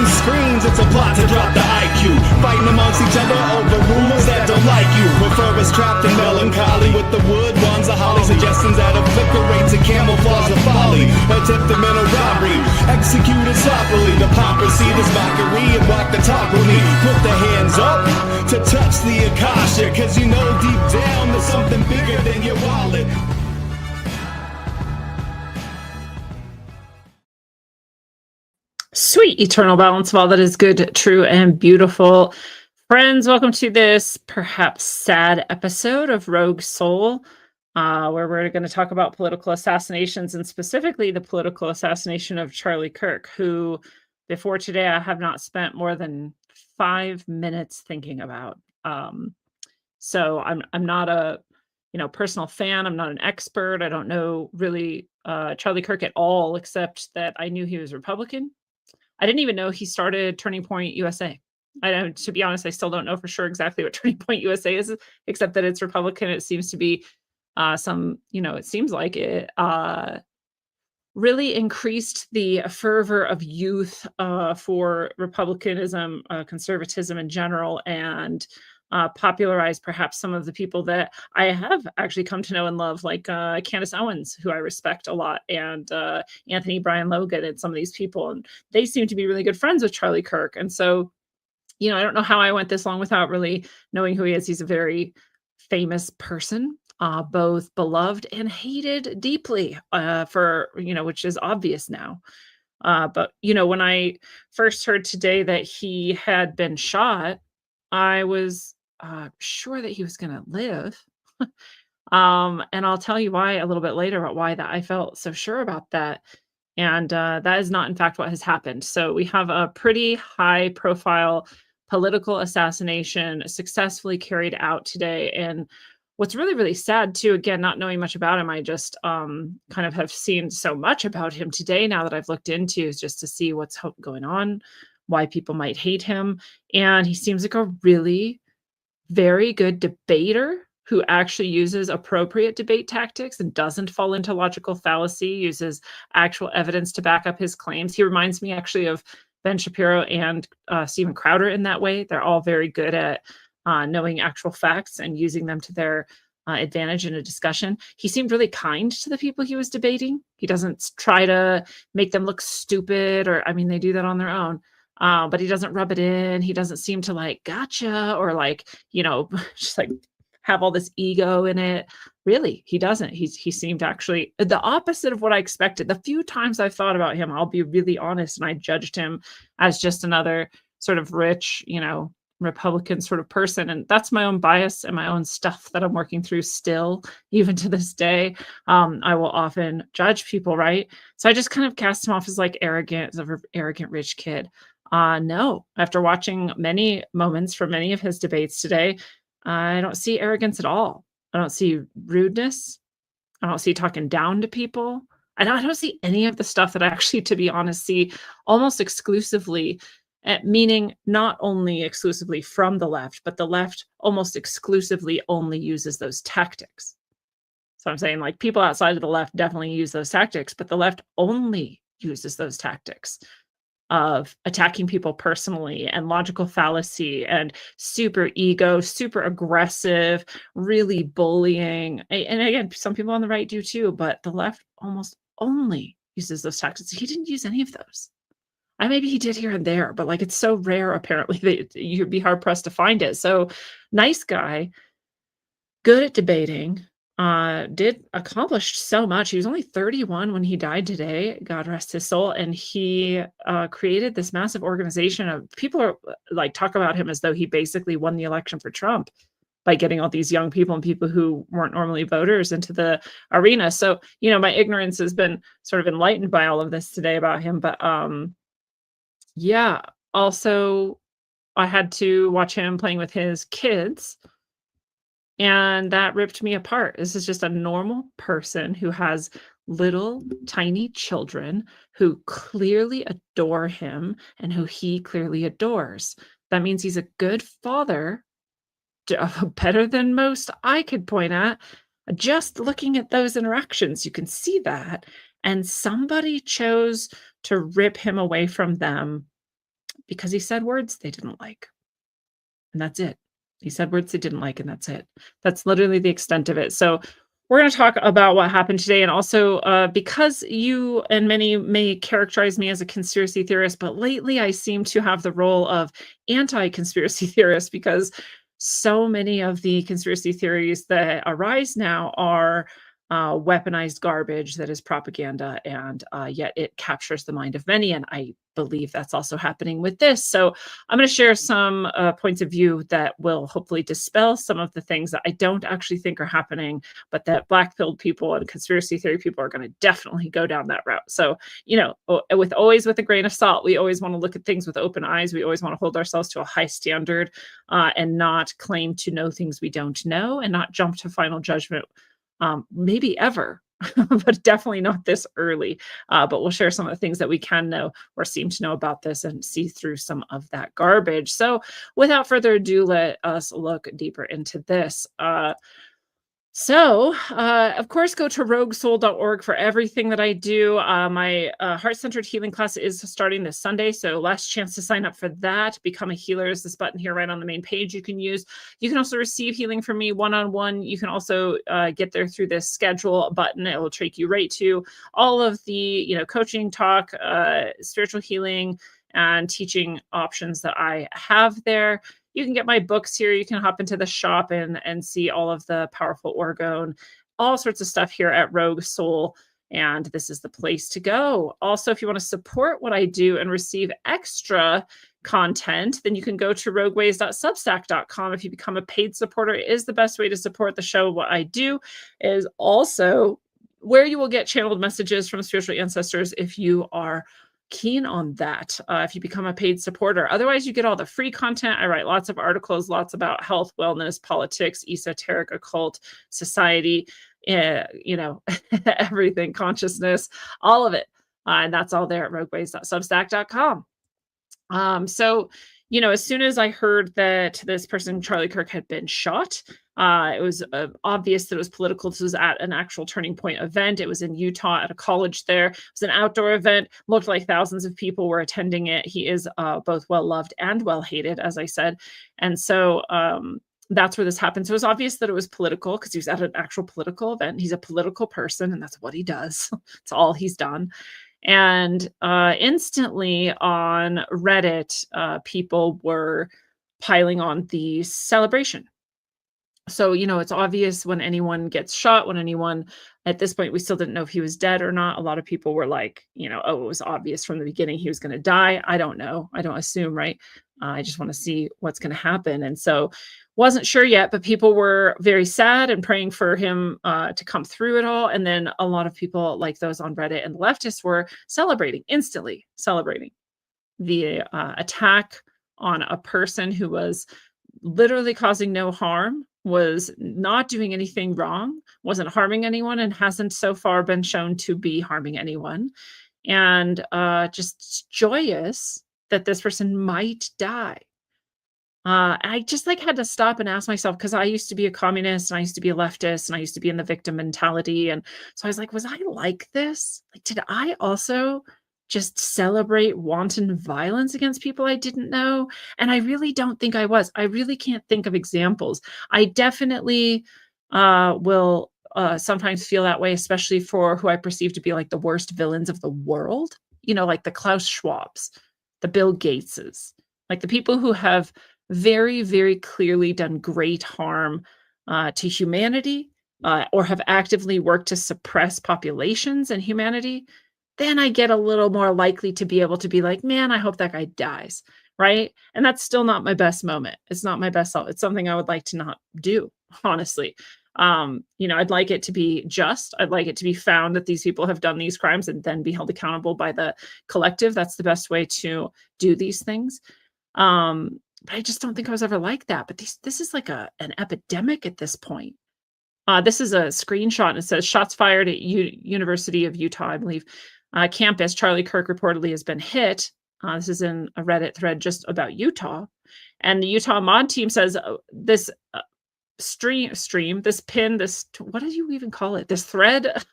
behind screens, it's a plot to drop the IQ. Fighting amongst each other over rumors that don't like you. Prefer us trapped in melancholy with the wood wands of holly. Suggestions that obliterate to camouflage the folly. Attempted mental robbery, executed sloppily. Hypocrisy, this mockery, and walk the talk with me. Put the hands up to touch the Akasha, cause you know deep down there's something bigger than your wallet. Sweet eternal balance of all that is good, true, and beautiful. Friends, welcome to this perhaps sad episode of Rogue Soul, where we're going to talk about political assassinations and specifically the political assassination of Charlie Kirk, who before today I have not spent more than 5 minutes thinking about. So I'm not a personal fan. I'm not an expert. I don't know really Charlie Kirk at all, except that I knew he was Republican. I didn't even know he started Turning Point USA. I don't, to be honest, I still don't know for sure exactly what Turning Point USA is, except that it's Republican. It seems to be it seems like it really increased the fervor of youth for Republicanism, conservatism in general, and popularized perhaps some of the people that I have actually come to know and love, like Candace Owens, who I respect a lot, and Anthony Brian Logan, and some of these people. And they seem to be really good friends with Charlie Kirk. And so, I don't know how I went this long without really knowing who he is. He's a very famous person, both beloved and hated deeply for, which is obvious now. But, when I first heard today that he had been shot, I was sure that he was going to live. And I'll tell you why a little bit later about why that I felt so sure about that. And that is not, in fact, what has happened. So we have a pretty high profile political assassination successfully carried out today. And what's really, really sad too, again, not knowing much about him, I just kind of have seen so much about him today now that I've looked into, is just to see what's going on, why people might hate him. And he seems like a really very good debater who actually uses appropriate debate tactics and doesn't fall into logical fallacy, uses actual evidence to back up his claims. He reminds me actually of Ben Shapiro and Steven Crowder in that way. They're all very good at knowing actual facts and using them to their advantage in a discussion. He seemed really kind to the people he was debating. He doesn't try to make them look stupid, or, I mean, they do that on their own. But he doesn't rub it in. He doesn't seem to like, gotcha, or like, just like have all this ego in it. Really, he doesn't. He seemed actually the opposite of what I expected. The few times I've thought about him, I'll be really honest, and I judged him as just another sort of rich, Republican sort of person. And that's my own bias and my own stuff that I'm working through still, even to this day. I will often judge people, right? So I just kind of cast him off as like arrogant, as an arrogant rich kid. No, after watching many moments from many of his debates today, I don't see arrogance at all. I don't see rudeness. I don't see talking down to people. I don't see any of the stuff that I actually, to be honest, see almost exclusively, meaning not only exclusively from the left, but the left almost exclusively only uses those tactics. So I'm saying, like, people outside of the left definitely use those tactics, but the left only uses those tactics of attacking people personally and logical fallacy and super ego, super aggressive, really bullying. And again, some people on the right do too, but the left almost only uses those tactics. He didn't use any of those. Maybe he did here and there, but like, it's so rare apparently that you'd be hard pressed to find it. So nice guy, good at debating, did accomplish so much. He was only 31 when he died today, God rest his soul. And he created this massive organization of people are like, talk about him as though he basically won the election for Trump by getting all these young people and people who weren't normally voters into the arena. So, my ignorance has been sort of enlightened by all of this today about him. But yeah, also I had to watch him playing with his kids, and that ripped me apart. This is just a normal person who has little tiny children who clearly adore him and who he clearly adores. That means he's a good father, better than most I could point at. Just looking at those interactions, you can see that. And somebody chose to rip him away from them because he said words they didn't like. And that's it. He said words they didn't like, and that's it. That's literally the extent of it. So we're going to talk about what happened today. And also, because you and many may characterize me as a conspiracy theorist, but lately I seem to have the role of anti conspiracy theorist because so many of the conspiracy theories that arise now are weaponized garbage that is propaganda, and yet it captures the mind of many. And I believe that's also happening with this. So I'm going to share some points of view that will hopefully dispel some of the things that I don't actually think are happening, but that black pilled people and conspiracy theory people are going to definitely go down that route. So, with a grain of salt, we always want to look at things with open eyes. We always want to hold ourselves to a high standard, and not claim to know things we don't know, and not jump to final judgment, maybe ever. But definitely not this early. But we'll share some of the things that we can know or seem to know about this and see through some of that garbage. So, without further ado, let us look deeper into this. Of course, go to roguesoul.org for everything that I do. My heart-centered healing class is starting this Sunday, so last chance to sign up for that. Become a healer is this button here right on the main page you can use. You can also receive healing from me one-on-one. You can also get there through this schedule button. It will take you right to all of the coaching, talk, spiritual healing, and teaching options that I have there. You can get my books here. You can hop into the shop and see all of the powerful orgone, all sorts of stuff here at Rogue Soul. And this is the place to go. Also, if you want to support what I do and receive extra content, then you can go to rogueways.substack.com. If you become a paid supporter, it is the best way to support the show. What I do is also where you will get channeled messages from spiritual ancestors if you are keen on that, if you become a paid supporter. Otherwise, you get all the free content. I write lots of articles, lots about health, wellness, politics, esoteric, occult, society, everything, consciousness, all of it. And that's all there at rogueways.substack.com. As soon as I heard that this person, Charlie Kirk, had been shot, it was obvious that it was political. This was at an actual Turning Point event. It was in Utah at a college there. It was an outdoor event. Looked like thousands of people were attending it. He is both well-loved and well-hated, as I said. And so that's where this happened. So it was obvious that it was political because he was at an actual political event. He's a political person, and that's what he does. It's all he's done. And instantly on Reddit, people were piling on the celebration. So, it's obvious when anyone gets shot, when anyone, at this point, we still didn't know if he was dead or not. A lot of people were like, oh, it was obvious from the beginning he was going to die. I don't know. I don't assume, right? I just want to see what's going to happen. And so wasn't sure yet, but people were very sad and praying for him to come through it all. And then a lot of people, like those on Reddit and the leftists, were instantly celebrating the attack on a person who was literally causing no harm, was not doing anything wrong, wasn't harming anyone, and hasn't so far been shown to be harming anyone. And just joyous that this person might die. I just had to stop and ask myself, because I used to be a communist and I used to be a leftist and I used to be in the victim mentality. And so I was like, was I like this? Did I also just celebrate wanton violence against people I didn't know? And I really don't think I was. I really can't think of examples. I definitely will sometimes feel that way, especially for who I perceive to be the worst villains of the world, like the Klaus Schwabs, the Bill Gateses, the people who have very, very clearly done great harm to humanity, or have actively worked to suppress populations and humanity. Then I get a little more likely to be able to be like, man, I hope that guy dies, right? And that's still not my best moment. It's not my best self. It's something I would like to not do, honestly. I'd like it to be just. I'd like it to be found that these people have done these crimes and then be held accountable by the collective. That's the best way to do these things. But I just don't think I was ever like that. But this is like an epidemic at this point. This is a screenshot, and it says shots fired at University of Utah, I believe, campus. Charlie Kirk reportedly has been hit. This is in a Reddit thread just about Utah. And the Utah mod team says this stream, this pin, what did you even call it? This thread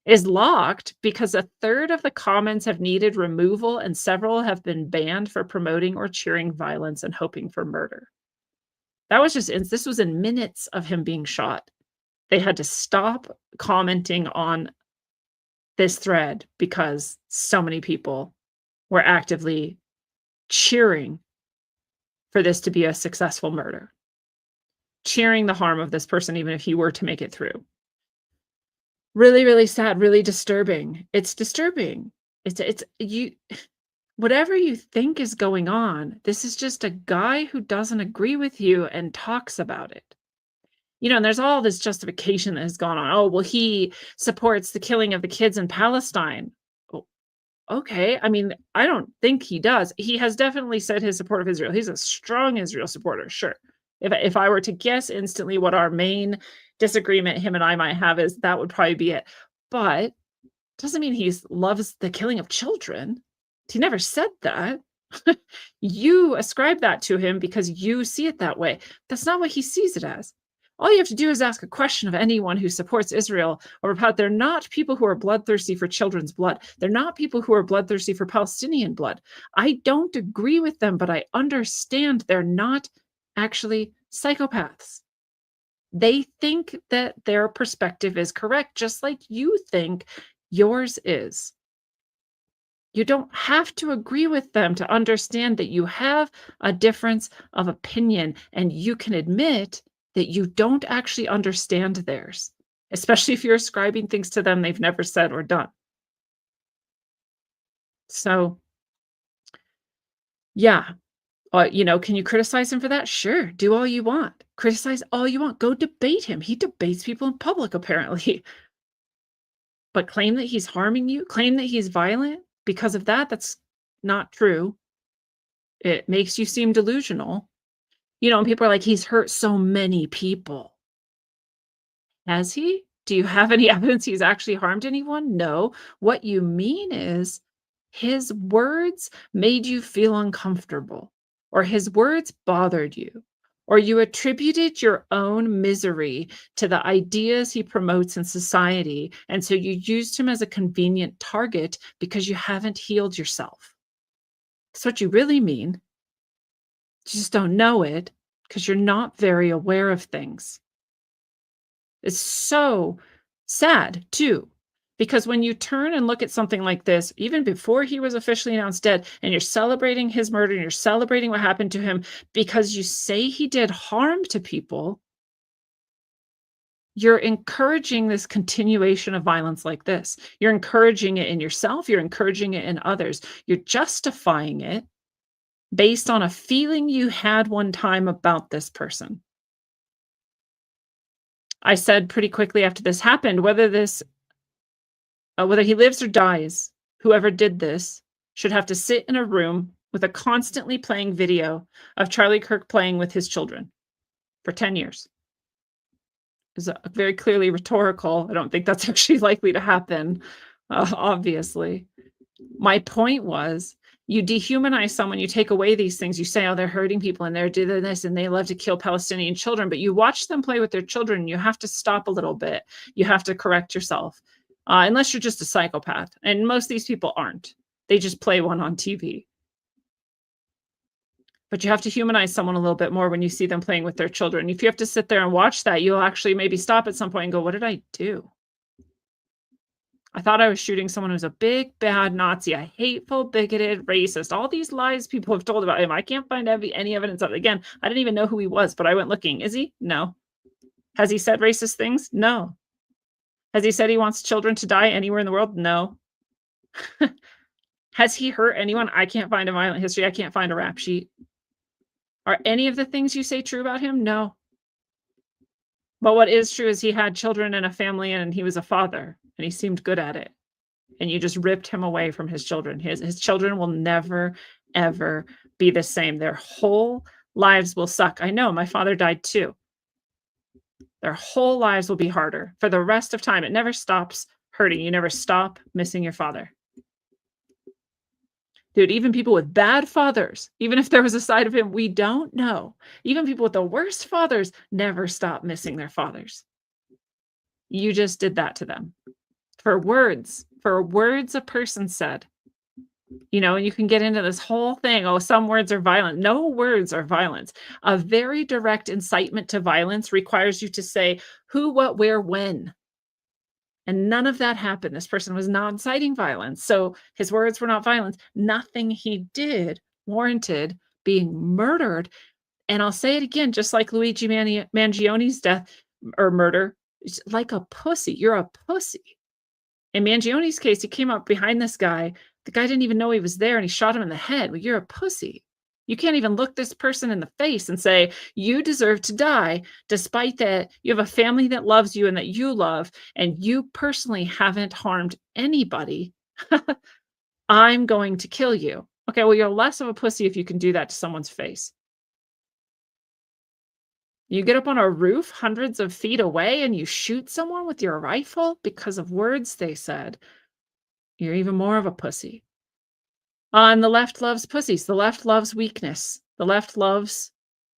is locked because a third of the comments have needed removal and several have been banned for promoting or cheering violence and hoping for murder. That was just this was in minutes of him being shot. They had to stop commenting on this thread because so many people were actively cheering for this to be a successful murder, cheering the harm of this person even if he were to make it through. Really, really sad, really disturbing. It's disturbing. It's you whatever you think is going on, this is just a guy who doesn't agree with you and talks about it. And there's all this justification that has gone on. Oh, well, he supports the killing of the kids in Palestine. Oh, okay. I mean, I don't think he does. He has definitely said his support of Israel. He's a strong Israel supporter, sure. If I were to guess instantly what our main disagreement him and I might have is, that would probably be it. But doesn't mean he loves the killing of children. He never said that. You ascribe that to him because you see it that way. That's not what he sees it as. All you have to do is ask a question of anyone who supports Israel or about they're not people who are bloodthirsty for children's blood. They're not people who are bloodthirsty for Palestinian blood. I don't agree with them, but I understand they're not actually psychopaths. They think that their perspective is correct, just like you think yours is. You don't have to agree with them to understand that you have a difference of opinion, and you can admit that you don't actually understand theirs, especially if you're ascribing things to them they've never said or done. So, yeah, can you criticize him for that? Sure, do all you want. Criticize all you want. Go debate him. He debates people in public, apparently. But claim that he's harming you, claim that he's violent because of that, that's not true. It makes you seem delusional. And people are like, "He's hurt so many people." Has he? Do you have any evidence he's actually harmed anyone? No. What you mean is his words made you feel uncomfortable, or his words bothered you, or you attributed your own misery to the ideas he promotes in society, and so you used him as a convenient target because you haven't healed yourself. That's what you really mean. You just don't know it because you're not very aware of things. It's so sad too, because when you turn and look at something like this, even before he was officially announced dead, and you're celebrating his murder and you're celebrating what happened to him because you say he did harm to people, you're encouraging this continuation of violence like this. You're encouraging it in yourself, you're encouraging it in others. You're justifying it based on a feeling you had one time about this person. I said pretty quickly after this happened, whether he lives or dies, whoever did this should have to sit in a room with a constantly playing video of Charlie Kirk playing with his children for 10 years. Is very clearly rhetorical. I don't think that's actually likely to happen, obviously. My point was, you dehumanize someone, you take away these things, you say, "Oh, they're hurting people and they're doing this and they love to kill Palestinian children," but you watch them play with their children, you have to stop a little bit. You have to correct yourself, unless you're just a psychopath, and most of these people aren't. They just play one on TV. But you have to humanize someone a little bit more when you see them playing with their children. If you have to sit there and watch that, you'll actually maybe stop at some point and go, "What did I do? I thought I was shooting someone who's a big, bad Nazi, a hateful, bigoted, racist." All these lies people have told about him. I can't find any evidence of it. Again, I didn't even know who he was, but I went looking. Is he? No. Has he said racist things? No. Has he said he wants children to die anywhere in the world? No. Has he hurt anyone? I can't find a violent history. I can't find a rap sheet. Are any of the things you say true about him? No. But what is true is he had children and a family, and he was a father, and he seemed good at it. And you just ripped him away from his children. His children will never, ever be the same. Their whole lives will suck. I know, my father died too. Their whole lives will be harder for the rest of time. It never stops hurting. You never stop missing your father. Dude, even people with bad fathers, even if there was a side of him we don't know, even people with the worst fathers never stop missing their fathers. You just did that to them For words a person said. And you can get into this whole thing, "Oh, some words are violent." No words are violence. A very direct incitement to violence requires you to say who, what, where, when, and none of that happened. This person was not inciting violence, so his words were not violence. Nothing he did warranted being murdered, and I'll say it again, just like Luigi Mangione's death or murder, it's like a pussy. You're a pussy. In Mangione's case, he came up behind this guy. The guy didn't even know he was there, and he shot him in the head. Well, you're a pussy. You can't even look this person in the face and say, "You deserve to die," despite that you have a family that loves you and that you love, and you personally haven't harmed anybody. I'm going to kill you. Okay, well, you're less of a pussy if you can do that to someone's face. You get up on a roof hundreds of feet away and you shoot someone with your rifle because of words they said. You're even more of a pussy. And the left loves pussies. The left loves weakness. The left loves,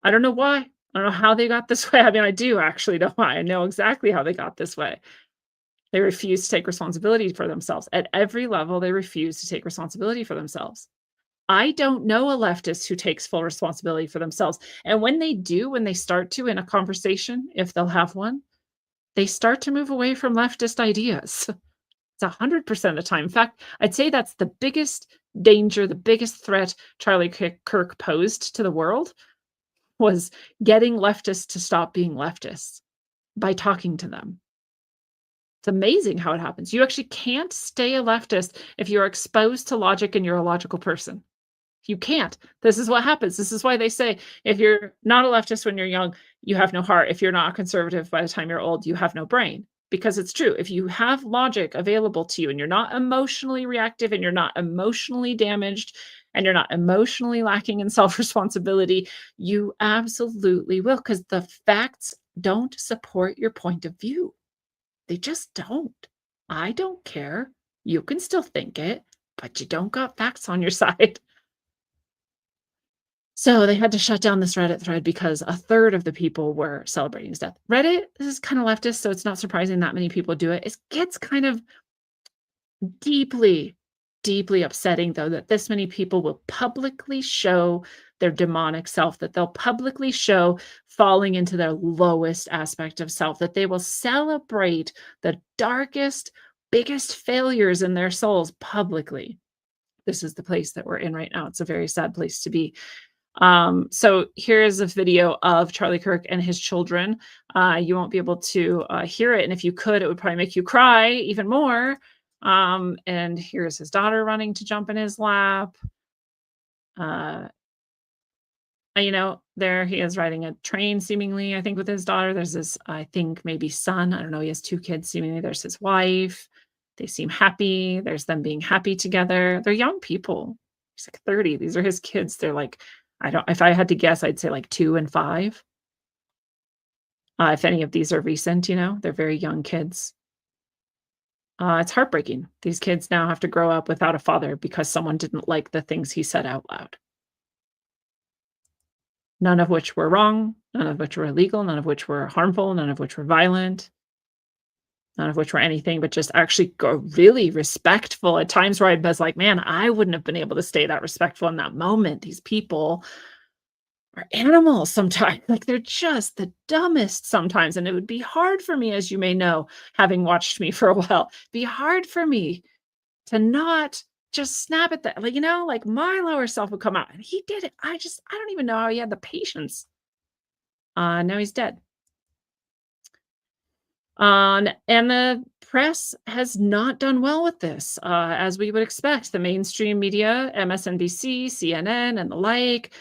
I don't know why. I don't know how they got this way. I mean, I do actually know why. I know exactly how they got this way. They refuse to take responsibility for themselves. At every level, they refuse to take responsibility for themselves. I don't know a leftist who takes full responsibility for themselves. And when they do, when they start to in a conversation, if they'll have one, they start to move away from leftist ideas. It's 100% of the time. In fact, I'd say that's the biggest danger, the biggest threat Charlie Kirk posed to the world was getting leftists to stop being leftists by talking to them. It's amazing how it happens. You actually can't stay a leftist if you're exposed to logic and you're a logical person. You can't. This is what happens. This is why they say if you're not a leftist when you're young, you have no heart. If you're not a conservative by the time you're old, you have no brain. Because it's true. If you have logic available to you and you're not emotionally reactive and you're not emotionally damaged and you're not emotionally lacking in self responsibility, you absolutely will. Because the facts don't support your point of view. They just don't. I don't care. You can still think it, but you don't got facts on your side. So they had to shut down this Reddit thread because a third of the people were celebrating his death. Reddit, this is kind of leftist, so it's not surprising that many people do it. It gets kind of deeply, deeply upsetting, though, that this many people will publicly show their demonic self, that they'll publicly show falling into their lowest aspect of self, that they will celebrate the darkest, biggest failures in their souls publicly. This is the place that we're in right now. It's a very sad place to be. So here is a video of Charlie Kirk and his children. You won't be able to hear it, and if you could, it would probably make you cry even more. And here's his daughter running to jump in his lap. Uh, there he is riding a train, seemingly, I think, with his daughter. There's this, I think, maybe son. I don't know. He has two kids, seemingly. There's his wife. They seem happy. There's them being happy together. They're young people. He's like 30. These are his kids. They're like, if I had to guess, I'd say like 2 and 5. If any of these are recent, they're very young kids. It's heartbreaking. These kids now have to grow up without a father because someone didn't like the things he said out loud. None of which were wrong, none of which were illegal, none of which were harmful, none of which were violent, none of which were anything but just actually really respectful at times where I was like, man, I wouldn't have been able to stay that respectful in that moment. These people are animals sometimes. Like, they're just the dumbest sometimes. And it would be hard for me, as you may know, having watched me for a while, be hard for me to not just snap at that. Like my lower self would come out and he did it. I don't even know how he had the patience. Now he's dead. And the press has not done well with this, as we would expect. The mainstream media, MSNBC, CNN, and the like,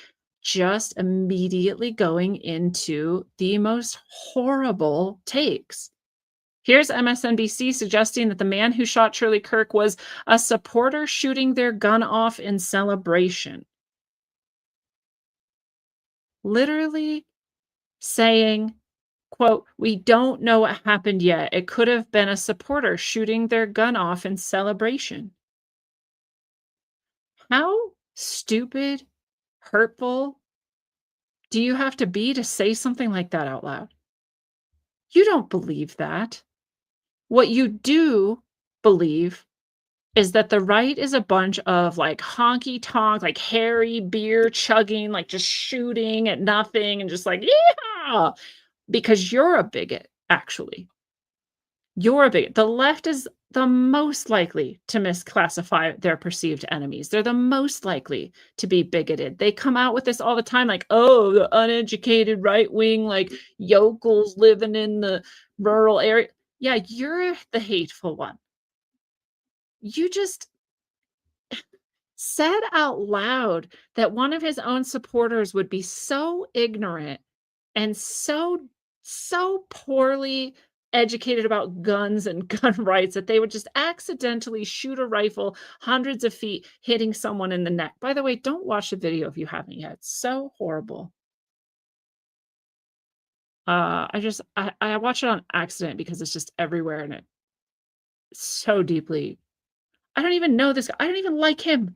just immediately going into the most horrible takes. Here's MSNBC suggesting that the man who shot Charlie Kirk was a supporter shooting their gun off in celebration. Literally saying, quote, "We don't know what happened yet. It could have been a supporter shooting their gun off in celebration." How stupid, hurtful do you have to be to say something like that out loud? You don't believe that. What you do believe is that the right is a bunch of, like, honky tonk, like, hairy beer chugging, like, just shooting at nothing and just like, "Yeah!" Because you're a bigot, actually. You're a bigot. The left is the most likely to misclassify their perceived enemies. They're the most likely to be bigoted. They come out with this all the time, like, "Oh, the uneducated right wing, like, yokels living in the rural area." Yeah, you're the hateful one. You just said out loud that one of his own supporters would be so ignorant and so poorly educated about guns and gun rights that they would just accidentally shoot a rifle hundreds of feet, hitting someone in the neck. By the way, don't watch the video if you haven't yet. It's so horrible. I watch it on accident because it's just everywhere and it's so deeply. I don't even know this guy. I don't even like him.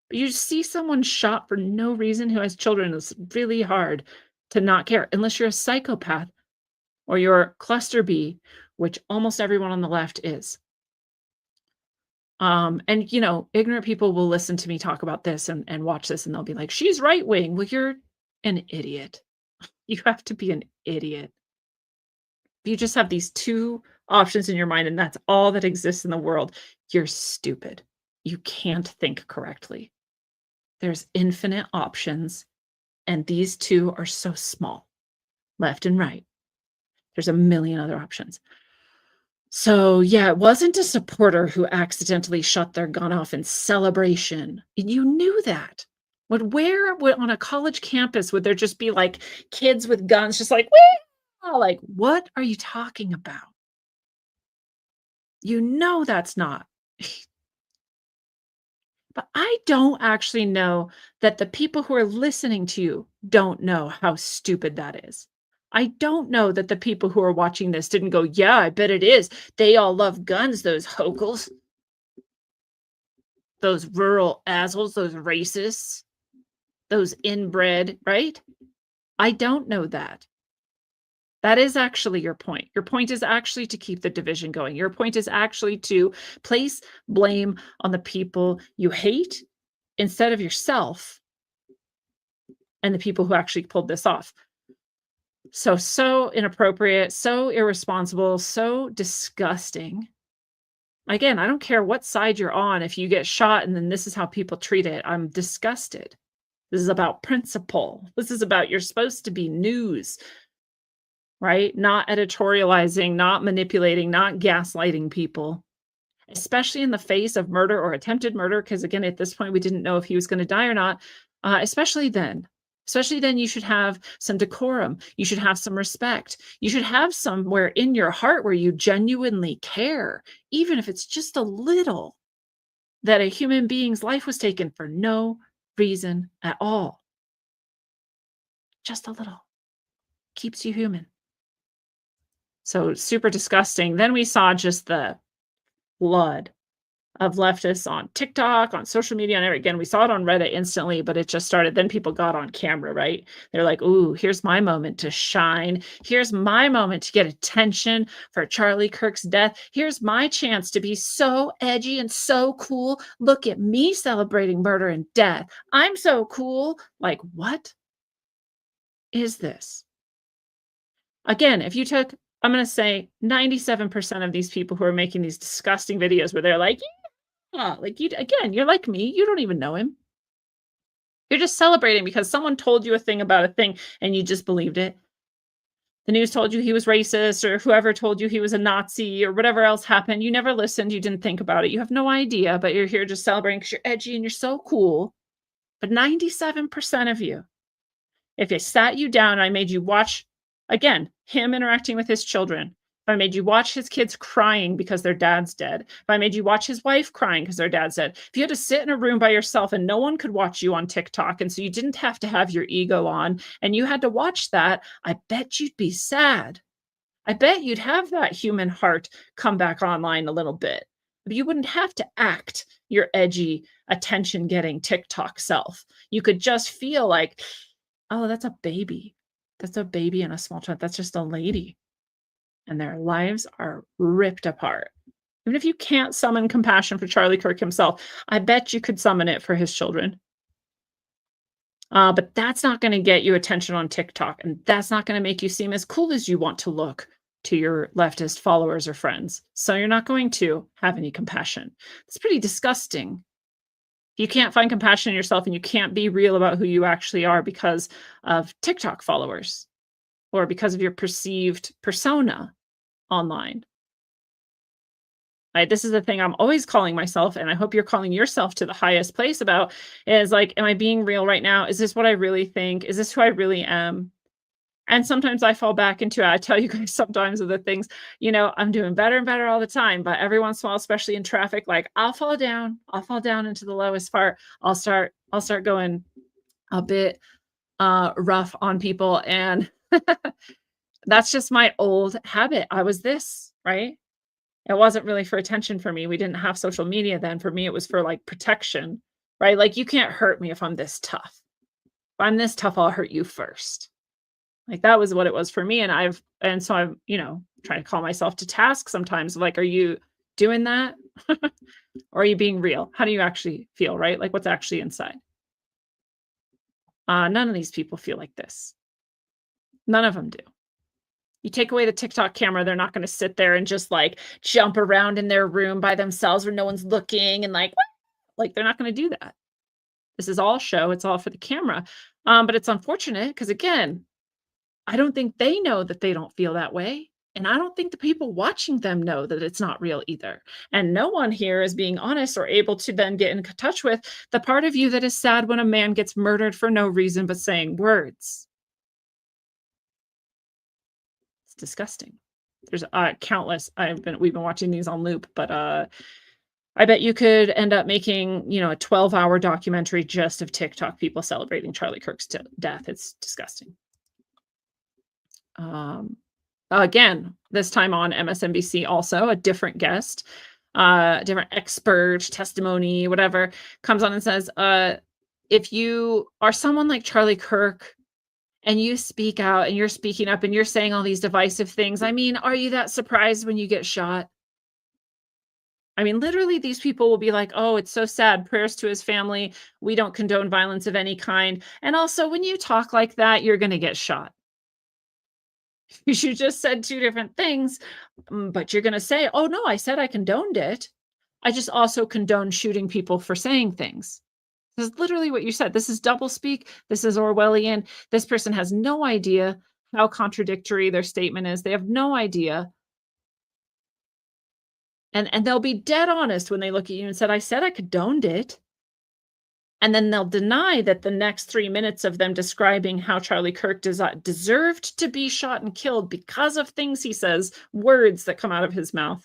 But you see someone shot for no reason who has children, it's really hard to not care unless you're a psychopath or you're cluster B, which almost everyone on the left is. And ignorant people will listen to me talk about this and watch this and they'll be like, she's right wing. Well, you're an idiot. You have to be an idiot. You just have these two options in your mind, and that's all that exists in the world. You're stupid. You can't think correctly. There's infinite options, and these two are so small, left and right. There's a million other options. So, yeah, it wasn't a supporter who accidentally shut their gun off in celebration. You knew that. On a college campus would there just be like kids with guns just like, "Wee!" Like, what are you talking about? You know that's not. But I don't actually know that the people who are listening to you don't know how stupid that is. I don't know that the people who are watching this didn't go, "Yeah, I bet it is. They all love guns, those hokels, those rural assholes, those racists, those inbred," right? I don't know that. That is actually your point. Your point is actually to keep the division going. Your point is actually to place blame on the people you hate instead of yourself and the people who actually pulled this off. So inappropriate, so irresponsible, so disgusting. Again, I don't care what side you're on. If you get shot and then this is how people treat it, I'm disgusted. This is about principle. This is about you're supposed to be news, right? Not editorializing, not manipulating, not gaslighting people, especially in the face of murder or attempted murder. Because again, at this point, we didn't know if he was going to die or not. Especially then. Especially then, you should have some decorum. You should have some respect. You should have somewhere in your heart where you genuinely care, even if it's just a little, that a human being's life was taken for no reason at all. Just a little. Keeps you human. So super disgusting. Then we saw just the blood of leftists on TikTok, on social media, and again, we saw it on Reddit instantly, but it just started. Then people got on camera, right? They're like, "Ooh, here's my moment to shine. Here's my moment to get attention for Charlie Kirk's death. Here's my chance to be so edgy and so cool. Look at me celebrating murder and death. I'm so cool." Like, what is this? Again, if you took, I'm going to say 97% of these people who are making these disgusting videos where they're like, "Yeah," like you, again, you're like me, you don't even know him. You're just celebrating because someone told you a thing about a thing and you just believed it. The news told you he was racist or whoever told you he was a Nazi or whatever else happened. You never listened. You didn't think about it. You have no idea, but you're here just celebrating because you're edgy and you're so cool. But 97% of you, if I sat you down and I made you watch, again, him interacting with his children, if I made you watch his kids crying because their dad's dead, if I made you watch his wife crying because their dad's dead, if you had to sit in a room by yourself and no one could watch you on TikTok, and so you didn't have to have your ego on, and you had to watch that, I bet you'd be sad. I bet you'd have that human heart come back online a little bit. But you wouldn't have to act your edgy, attention getting TikTok self. You could just feel like, oh, that's a baby. That's a baby and a small child. That's just a lady. And their lives are ripped apart. Even if you can't summon compassion for Charlie Kirk himself, I bet you could summon it for his children. But that's not gonna get you attention on TikTok, and that's not gonna make you seem as cool as you want to look to your leftist followers or friends. So you're not going to have any compassion. It's pretty disgusting. You can't find compassion in yourself and you can't be real about who you actually are because of TikTok followers or because of your perceived persona online. This is the thing I'm always calling myself, and I hope you're calling yourself to the highest place about is like, am I being real right now? Is this what I really think? Is this who I really am? And sometimes I fall back into it. I tell you guys sometimes of the things, I'm doing better and better all the time, but every once in a while, especially in traffic, like I'll fall down. I'll fall down into the lowest part. I'll start going a bit rough on people, and that's just my old habit. I was this, right? It wasn't really for attention for me. We didn't have social media then. For me, it was for like protection, right? Like you can't hurt me if I'm this tough. If I'm this tough, I'll hurt you first. Like that was what it was for me. And so I'm, trying to call myself to task sometimes. Like, are you doing that? Or are you being real? How do you actually feel, right? Like what's actually inside? None of these people feel like this. None of them do. You take away the TikTok camera, they're not going to sit there and just like jump around in their room by themselves where no one's looking and like, "What?" Like they're not going to do that. This is all show. It's all for the camera. But it's unfortunate because again, I don't think they know that they don't feel that way. And I don't think the people watching them know that it's not real either. And no one here is being honest or able to then get in touch with the part of you that is sad when a man gets murdered for no reason but saying words. It's disgusting. There's countless. We've been watching these on loop, but I bet you could end up making, a 12-hour documentary just of TikTok people celebrating Charlie Kirk's death. It's disgusting. Again, this time on MSNBC, also a different guest, different expert, testimony, whatever, comes on and says, if you are someone like Charlie Kirk and you speak out and you're speaking up and you're saying all these divisive things, I mean, are you that surprised when you get shot? I mean, literally, these people will be like, oh, it's so sad. Prayers to his family. We don't condone violence of any kind. And also, when you talk like that, you're going to get shot. You just said two different things, but you're going to say, oh, no, I said I condoned it. I just also condone shooting people for saying things. This is literally what you said. This is doublespeak. This is Orwellian. This person has no idea how contradictory their statement is. They have no idea. And they'll be dead honest when they look at you and said, I said I condoned it. And then they'll deny that the next 3 minutes of them describing how Charlie Kirk deserved to be shot and killed because of things he says, words that come out of his mouth,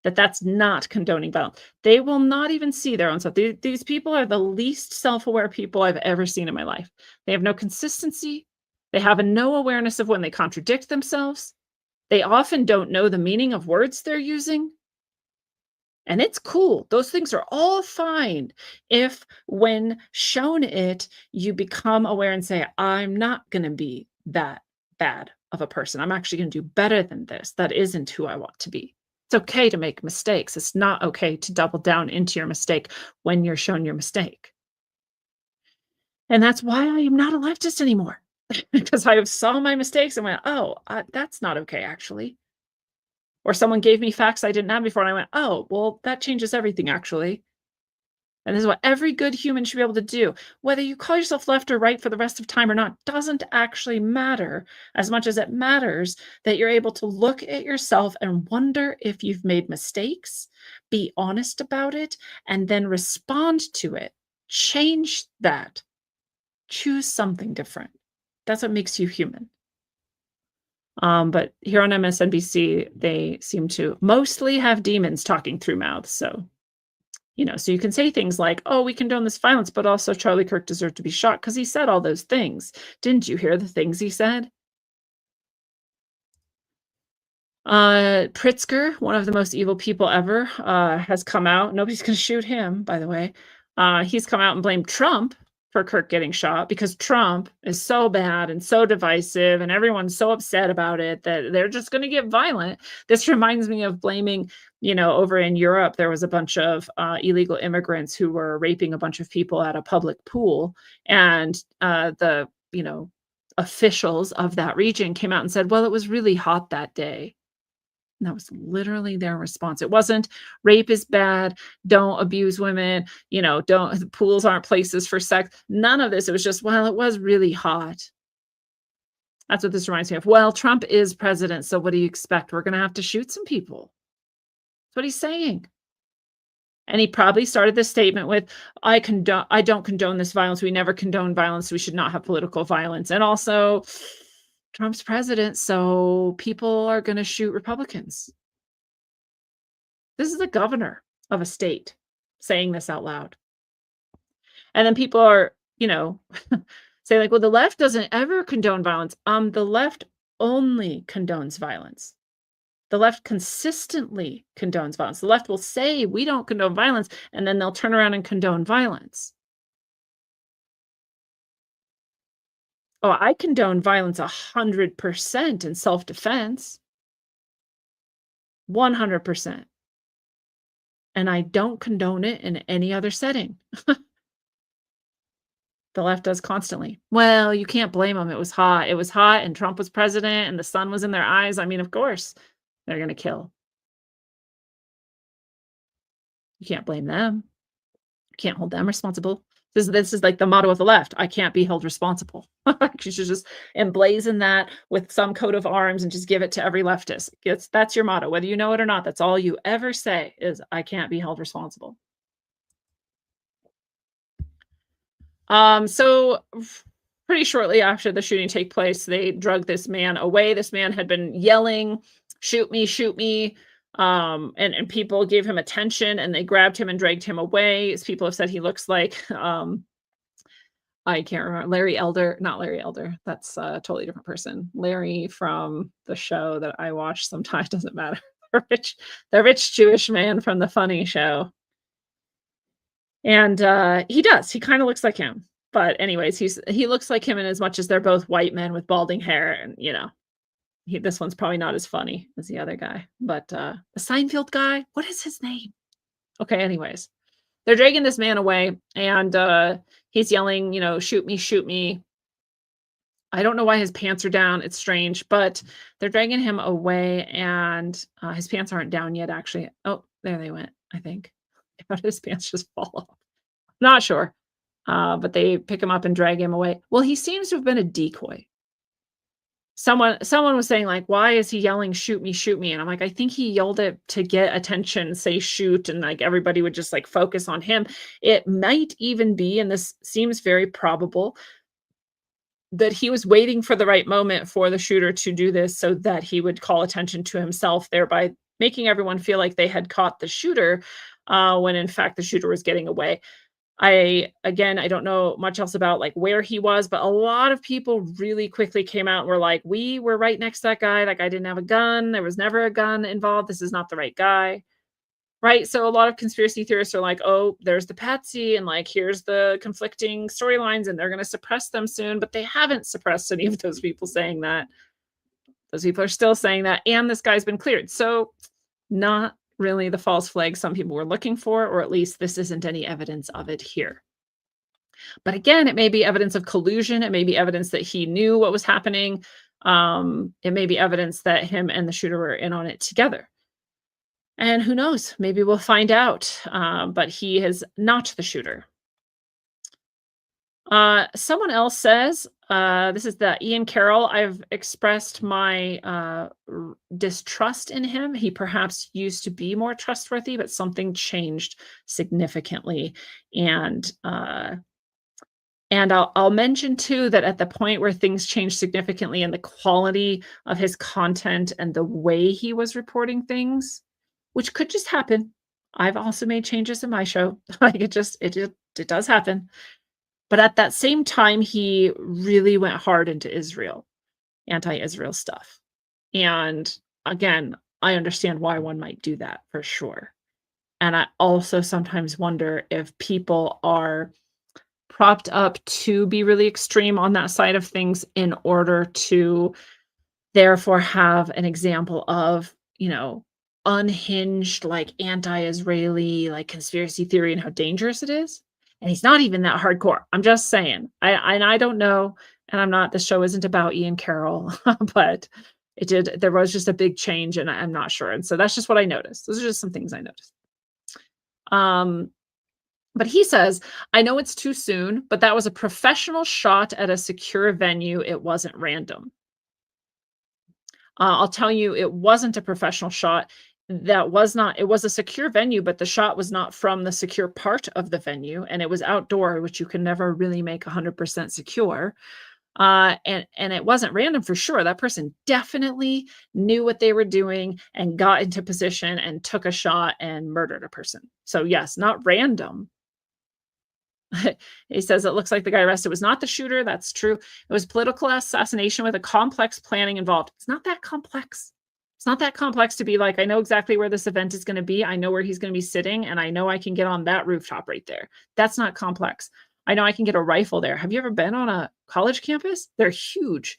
that's not condoning violence. They will not even see their own stuff. These people are the least self-aware people I've ever seen in my life. They have no consistency. They have no awareness of when they contradict themselves. They often don't know the meaning of words they're using. And it's cool. Those things are all fine if, when shown it, you become aware and say, I'm not going to be that bad of a person. I'm actually going to do better than this. That isn't who I want to be. It's okay to make mistakes. It's not okay to double down into your mistake when you're shown your mistake. And that's why I am not a leftist anymore. Because I saw my mistakes and went, oh, that's not okay, actually. Or someone gave me facts I didn't have before, and I went, oh, well, that changes everything, actually. And this is what every good human should be able to do. Whether you call yourself left or right for the rest of time or not doesn't actually matter as much as it matters that you're able to look at yourself and wonder if you've made mistakes, be honest about it, and then respond to it. Change that. Choose something different. That's what makes you human. But here on MSNBC, they seem to mostly have demons talking through mouths. So, so you can say things like, oh, we condone this violence, but also Charlie Kirk deserved to be shot because he said all those things. Didn't you hear the things he said? Pritzker, one of the most evil people ever, has come out. Nobody's going to shoot him, by the way. He's come out and blamed Trump for Kirk getting shot because Trump is so bad and so divisive and everyone's so upset about it that they're just going to get violent. This reminds me of blaming, over in Europe, there was a bunch of illegal immigrants who were raping a bunch of people at a public pool. And officials of that region came out and said, well, it was really hot that day. And that was literally their response. It wasn't rape is bad, don't abuse women, don't pools aren't places for sex. None of this. It was just, well, it was really hot. That's what this reminds me of. Well, Trump is president, so what do you expect? We're going to have to shoot some people. That's what he's saying. And he probably started this statement with, I don't condone this violence. We never condone violence. We should not have political violence. And also, Trump's president, so people are going to shoot Republicans. This is the governor of a state saying this out loud. And then people are, say like, well, the left doesn't ever condone violence. The left only condones violence. The left consistently condones violence. The left will say we don't condone violence, and then they'll turn around and condone violence. Oh, I condone violence 100% in self-defense. 100%. And I don't condone it in any other setting. The left does constantly. Well, you can't blame them. It was hot. It was hot, and Trump was president, and the sun was in their eyes. I mean, of course, they're going to kill. You can't blame them. You can't hold them responsible. This is like the motto of the left. I can't be held responsible. You should just emblazon that with some coat of arms and just give it to every leftist. That's your motto, whether you know it or not. That's all you ever say is, I can't be held responsible. So pretty shortly after the shooting take place, they drug this man away. This man had been yelling, shoot me, shoot me. And people gave him attention and they grabbed him and dragged him away. As people have said, he looks like, I can't remember, Larry Elder, not Larry Elder. That's a totally different person. Larry from the show that I watch sometimes, doesn't matter. The rich Jewish man from the Funny Show. And he kind of looks like him. But anyways, he looks like him in as much as they're both white men with balding hair. And, this one's probably not as funny as the other guy. But the Seinfeld guy, what is his name? Okay, anyways. They're dragging this man away. And he's yelling, shoot me, shoot me. I don't know why his pants are down. It's strange. But they're dragging him away. And his pants aren't down yet, actually. Oh, there they went, I think. How did his pants just fall off? Not sure. But they pick him up and drag him away. Well, he seems to have been a decoy. Someone was saying, like, why is he yelling, shoot me, shoot me? And I'm like, I think he yelled it to get attention, say shoot, and like everybody would just like focus on him. It might even be, and this seems very probable, that he was waiting for the right moment for the shooter to do this so that he would call attention to himself, thereby making everyone feel like they had caught the shooter when in fact the shooter was getting away. I don't know much else about like where he was, but a lot of people really quickly came out and were like, we were right next to that guy. That guy didn't have a gun. There was never a gun involved. This is not the right guy. Right. So a lot of conspiracy theorists are like, oh, there's the patsy and like, here's the conflicting storylines and they're going to suppress them soon. But they haven't suppressed any of those people saying that. Those people are still saying that. And this guy's been cleared. So not really the false flag some people were looking for, or at least this isn't any evidence of it here. But again, it may be evidence of collusion. It may be evidence that he knew what was happening. It may be evidence that him and the shooter were in on it together. And who knows? Maybe we'll find out. But he is not the shooter. Someone else says, this is the Ian Carroll. I've expressed my distrust in him. He perhaps used to be more trustworthy, but something changed significantly. And I'll mention too that at the point where things changed significantly in the quality of his content and the way he was reporting things, which could just happen. I've also made changes in my show. Like it does happen. But at that same time, he really went hard into Israel, anti-Israel stuff. And again, I understand why one might do that for sure. And I also sometimes wonder if people are propped up to be really extreme on that side of things in order to therefore have an example of, unhinged, like, anti-Israeli, like, conspiracy theory and how dangerous it is, and he's not even that hardcore. I'm just saying. I don't know, and I'm not this show isn't about Ian Carroll, but there was just a big change, and I'm not sure, and so that's just what I noticed. Those are just some things I noticed. Um, but he says, "I know it's too soon, but that was a professional shot at a secure venue. It wasn't random." I'll tell you, it wasn't a professional shot. That was not it was a secure venue, but the shot was not from the secure part of the venue, and it was outdoor, which you can never really make 100% secure. And it wasn't random for sure. That person definitely knew what they were doing and got into position and took a shot and murdered a person. So yes, not random. He says it looks like the guy arrested was not the shooter. That's true. It was political assassination with a complex planning involved. It's not that complex. It's not that complex to be like, I know exactly where this event is going to be. I know where he's going to be sitting, and I know I can get on that rooftop right there. That's not complex. I know I can get a rifle there. Have you ever been on a college campus? They're huge.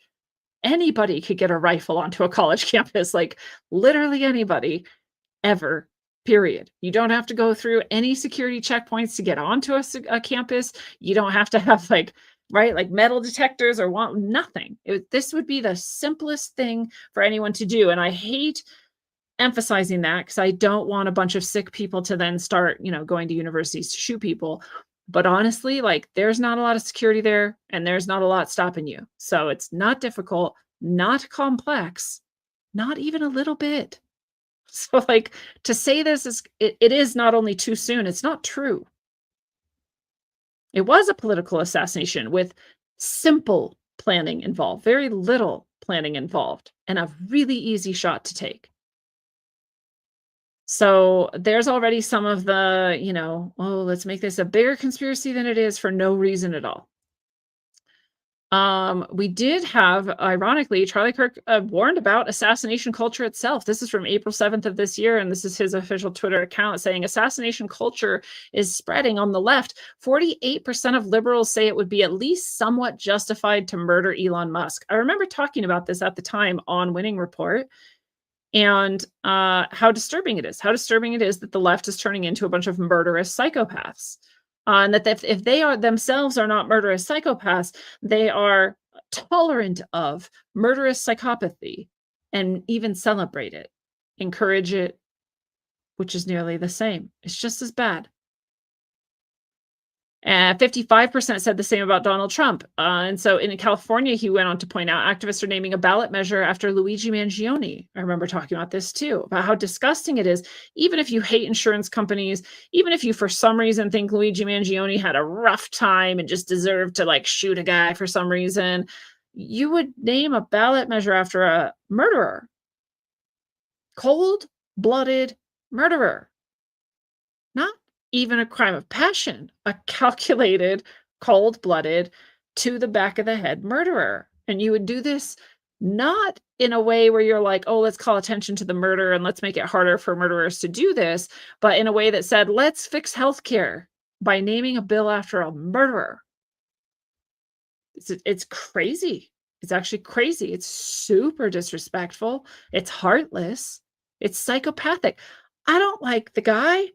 Anybody could get a rifle onto a college campus, like literally anybody ever, period. You don't have to go through any security checkpoints to get onto a campus. You don't have to have like, right, like metal detectors or want nothing. This would be the simplest thing for anyone to do. And I hate emphasizing that because I don't want a bunch of sick people to then start, going to universities to shoot people. But honestly, like there's not a lot of security there and there's not a lot stopping you. So it's not difficult, not complex, not even a little bit. So, like, to say this is it is not only too soon, it's not true. It was a political assassination with simple planning involved, very little planning involved, and a really easy shot to take. So, there's already some of the, "Oh, let's make this a bigger conspiracy than it is for no reason at all." We did have, ironically, Charlie Kirk warned about assassination culture itself. This is from April 7th of this year, and this is his official Twitter account saying assassination culture is spreading on the left. 48% of liberals say it would be at least somewhat justified to murder Elon Musk. I remember talking about this at the time on Winning Report and how disturbing it is. How disturbing it is that the left is turning into a bunch of murderous psychopaths. And that if they are themselves are not murderous psychopaths, they are tolerant of murderous psychopathy and even celebrate it, encourage it, which is nearly the same. It's just as bad. And 55% said the same about Donald Trump. And so in California, he went on to point out activists are naming a ballot measure after Luigi Mangione. I remember talking about this too, about how disgusting it is. Even if you hate insurance companies, even if you for some reason think Luigi Mangione had a rough time and just deserved to like shoot a guy for some reason, you would name a ballot measure after a murderer. Cold-blooded murderer. Not even a crime of passion, a calculated, cold-blooded, to the back of the head murderer. And you would do this not in a way where you're like, oh, let's call attention to the murder and let's make it harder for murderers to do this, but in a way that said, let's fix healthcare by naming a bill after a murderer. It's crazy. It's actually crazy. It's super disrespectful. It's heartless. It's psychopathic. I don't like the guy.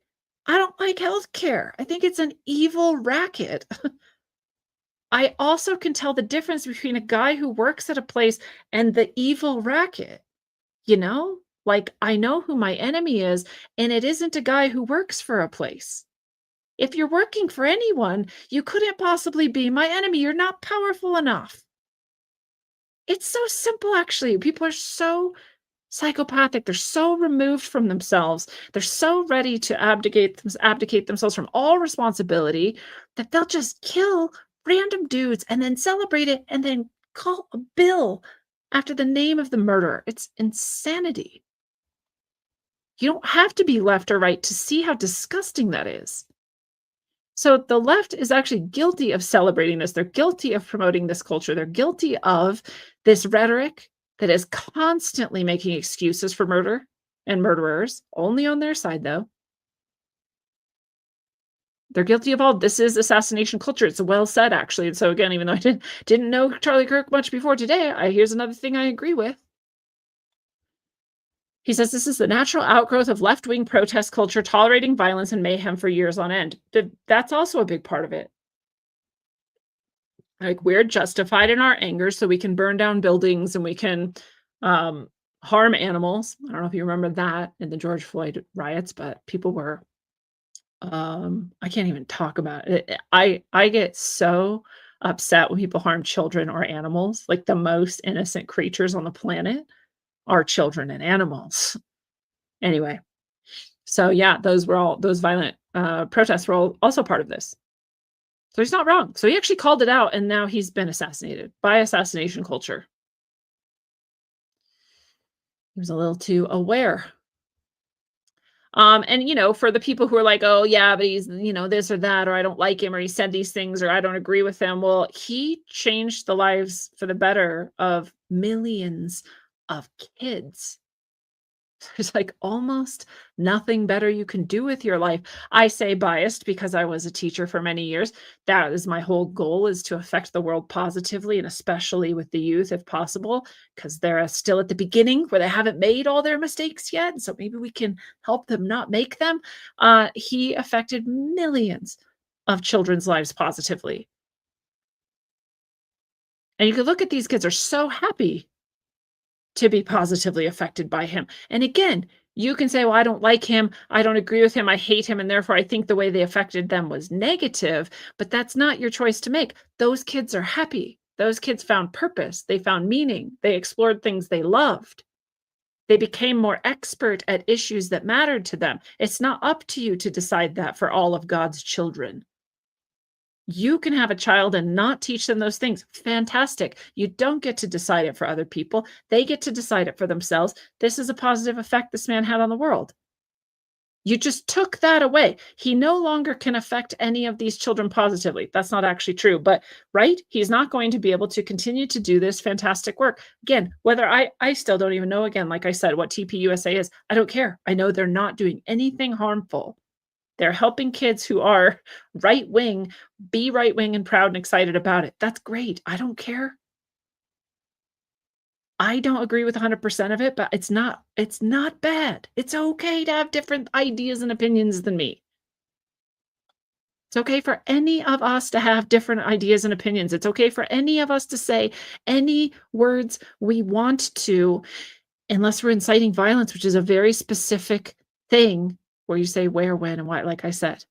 I don't like healthcare. I think it's an evil racket. I also can tell the difference between a guy who works at a place and the evil racket, you know? Like, I know who my enemy is, and it isn't a guy who works for a place. If you're working for anyone, you couldn't possibly be my enemy. You're not powerful enough. It's so simple, actually. People are so psychopathic. They're so removed from themselves. They're so ready to abdicate themselves from all responsibility that they'll just kill random dudes and then celebrate it and then call a bill after the name of the murderer. It's insanity. You don't have to be left or right to see how disgusting that is. So the left is actually guilty of celebrating this. They're guilty of promoting this culture. They're guilty of this rhetoric that is constantly making excuses for murder and murderers, only on their side, though. They're guilty of all this is assassination culture. It's well said, actually. And so again, even though I didn't know Charlie Kirk much before today, here's another thing I agree with. He says this is the natural outgrowth of left-wing protest culture, tolerating violence and mayhem for years on end. That's also a big part of it. Like, we're justified in our anger, so we can burn down buildings and we can harm animals. I don't know if you remember that in the George Floyd riots, but people were I can't even talk about it. I get so upset when people harm children or animals. Like, the most innocent creatures on the planet are children and animals. Anyway, so yeah, those violent protests were also part of this. So he's not wrong. So he actually called it out, and now he's been assassinated by assassination culture. He was a little too aware. And for the people who are like, oh yeah, but he's, this or that, or I don't like him, or he said these things, or I don't agree with him. Well, he changed the lives for the better of millions of kids. There's like almost nothing better you can do with your life. I say biased because I was a teacher for many years. That is my whole goal, is to affect the world positively, and especially with the youth if possible, because they're still at the beginning where they haven't made all their mistakes yet. So maybe we can help them not make them. He affected millions of children's lives positively. And you could look at these kids are so happy to be positively affected by him. And again, you can say, well, I don't like him. I don't agree with him. I hate him. And therefore, I think the way they affected them was negative. But that's not your choice to make. Those kids are happy. Those kids found purpose. They found meaning. They explored things they loved. They became more expert at issues that mattered to them. It's not up to you to decide that for all of God's children. You can have a child and not teach them those things. Fantastic. You don't get to decide it for other people. They get to decide it for themselves. This is a positive effect this man had on the world. You just took that away. He no longer can affect any of these children positively. That's not actually true, but right? He's not going to be able to continue to do this fantastic work. Again, whether I still don't even know, again, like I said, what TPUSA is. I don't care. I know they're not doing anything harmful. They're helping kids who are right wing be right wing and proud and excited about it. That's great. I don't care. I don't agree with 100% of it, but it's not bad. It's okay to have different ideas and opinions than me. It's okay for any of us to have different ideas and opinions. It's okay for any of us to say any words we want to, unless we're inciting violence, which is a very specific thing where you say where, when, and why, like I said.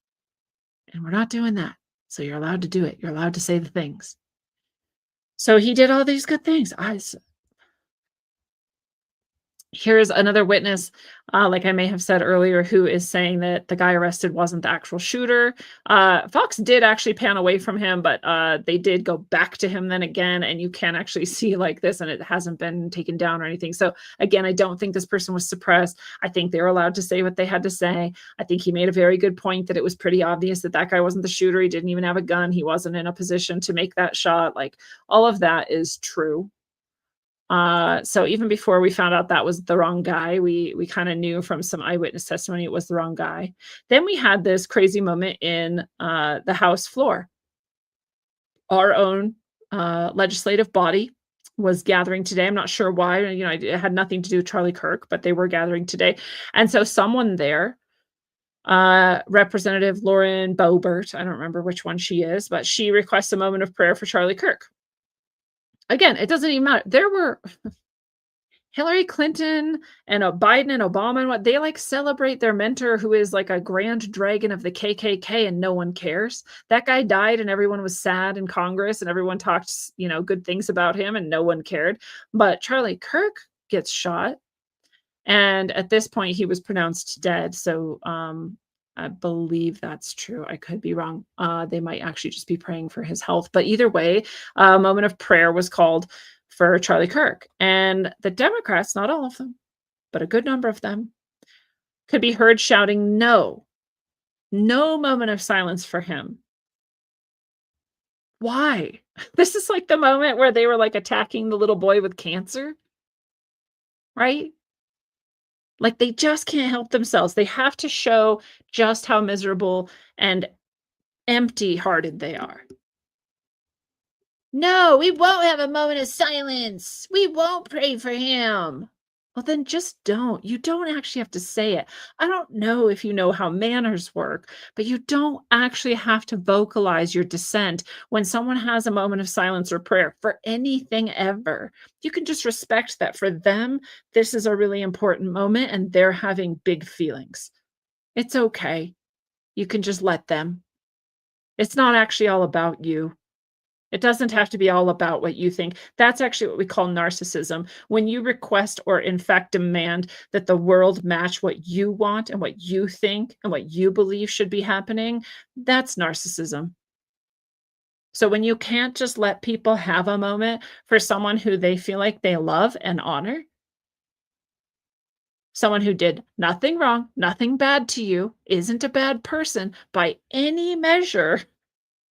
And we're not doing that. So you're allowed to do it. You're allowed to say the things. So he did all these good things. Here's another witness, like I may have said earlier, who is saying that the guy arrested wasn't the actual shooter. Fox did actually pan away from him, but they did go back to him then again, and you can actually see like this, and it hasn't been taken down or anything. So again, I don't think this person was suppressed. I think they were allowed to say what they had to say. I think he made a very good point that it was pretty obvious that that guy wasn't the shooter. He didn't even have a gun. He wasn't in a position to make that shot. Like, all of that is true. So even before we found out that was the wrong guy, we kind of knew from some eyewitness testimony it was the wrong guy. Then we had this crazy moment in the House floor. Our own legislative body was gathering today. I'm not sure why. It had nothing to do with Charlie Kirk, but they were gathering today. And so someone there, Representative Lauren Boebert, I don't remember which one she is, but she requests a moment of prayer for Charlie Kirk. Again, it doesn't even matter. There were Hillary Clinton and Biden and Obama and what they like celebrate their mentor who is like a grand dragon of the KKK, and no one cares. That guy died and everyone was sad in Congress and everyone talked, good things about him and no one cared. But Charlie Kirk gets shot, and at this point he was pronounced dead. So I believe that's true. I could be wrong. They might actually just be praying for his health. But either way, a moment of prayer was called for Charlie Kirk. And the Democrats, not all of them, but a good number of them, could be heard shouting, no moment of silence for him. Why? This is like the moment where they were like attacking the little boy with cancer, right? Like, they just can't help themselves. They have to show just how miserable and empty-hearted they are. No, we won't have a moment of silence. We won't pray for him. Well, then just don't. You don't actually have to say it. I don't know if you know how manners work, but you don't actually have to vocalize your dissent when someone has a moment of silence or prayer for anything ever. You can just respect that for them, this is a really important moment and they're having big feelings. It's okay. You can just let them. It's not actually all about you. It doesn't have to be all about what you think. That's actually what we call narcissism. When you request or in fact demand that the world match what you want and what you think and what you believe should be happening, that's narcissism. So when you can't just let people have a moment for someone who they feel like they love and honor, someone who did nothing wrong, nothing bad to you, isn't a bad person by any measure,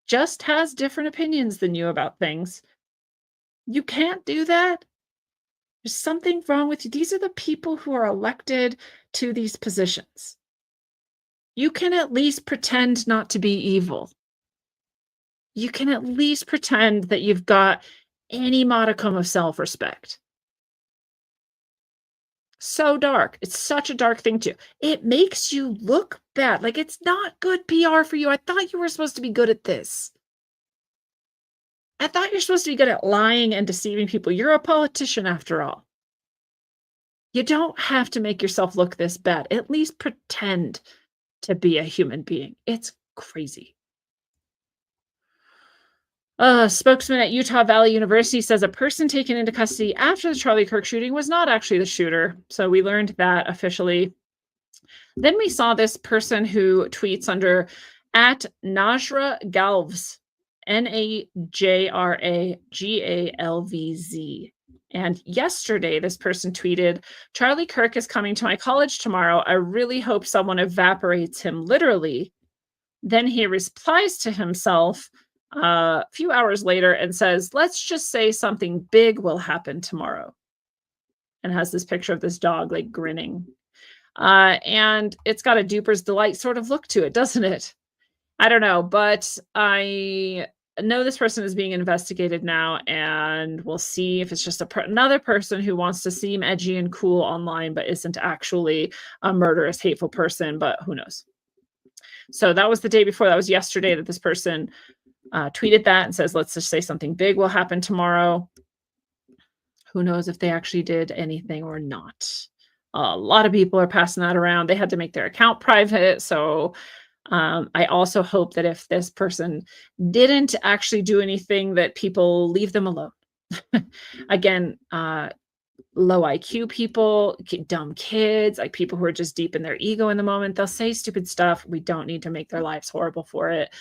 just has different opinions than you about things. You can't do that. There's something wrong with you. These are the people who are elected to these positions. You can at least pretend not to be evil. You can at least pretend that you've got any modicum of self-respect. So dark. It's such a dark thing too. It makes you look bad. Like it's not good PR for you. I thought you were supposed to be good at this. I thought you're supposed to be good at lying and deceiving people. You're a politician after all. You don't have to make yourself look this bad. At least pretend to be a human being. It's crazy. A spokesman at Utah Valley University says a person taken into custody after the Charlie Kirk shooting was not actually the shooter. So we learned that officially. Then we saw this person who tweets under at Najra Galvz, Najragalvz. And yesterday, this person tweeted, Charlie Kirk is coming to my college tomorrow. I really hope someone evaporates him literally. Then he replies to himself a few hours later and says, let's just say something big will happen tomorrow. And has this picture of this dog like grinning. And it's got a duper's delight sort of look to it, doesn't it? I don't know, but I know this person is being investigated now, and we'll see if it's just another person who wants to seem edgy and cool online, but isn't actually a murderous, hateful person, but who knows? So that was the day before. That was yesterday that this person tweeted that and says, let's just say something big will happen tomorrow. Who knows if they actually did anything or not? A lot of people are passing that around. They had to make their account private. So I also hope that if this person didn't actually do anything, that people leave them alone. Again, low IQ people, dumb kids, like people who are just deep in their ego in the moment, they'll say stupid stuff. We don't need to make their lives horrible for it.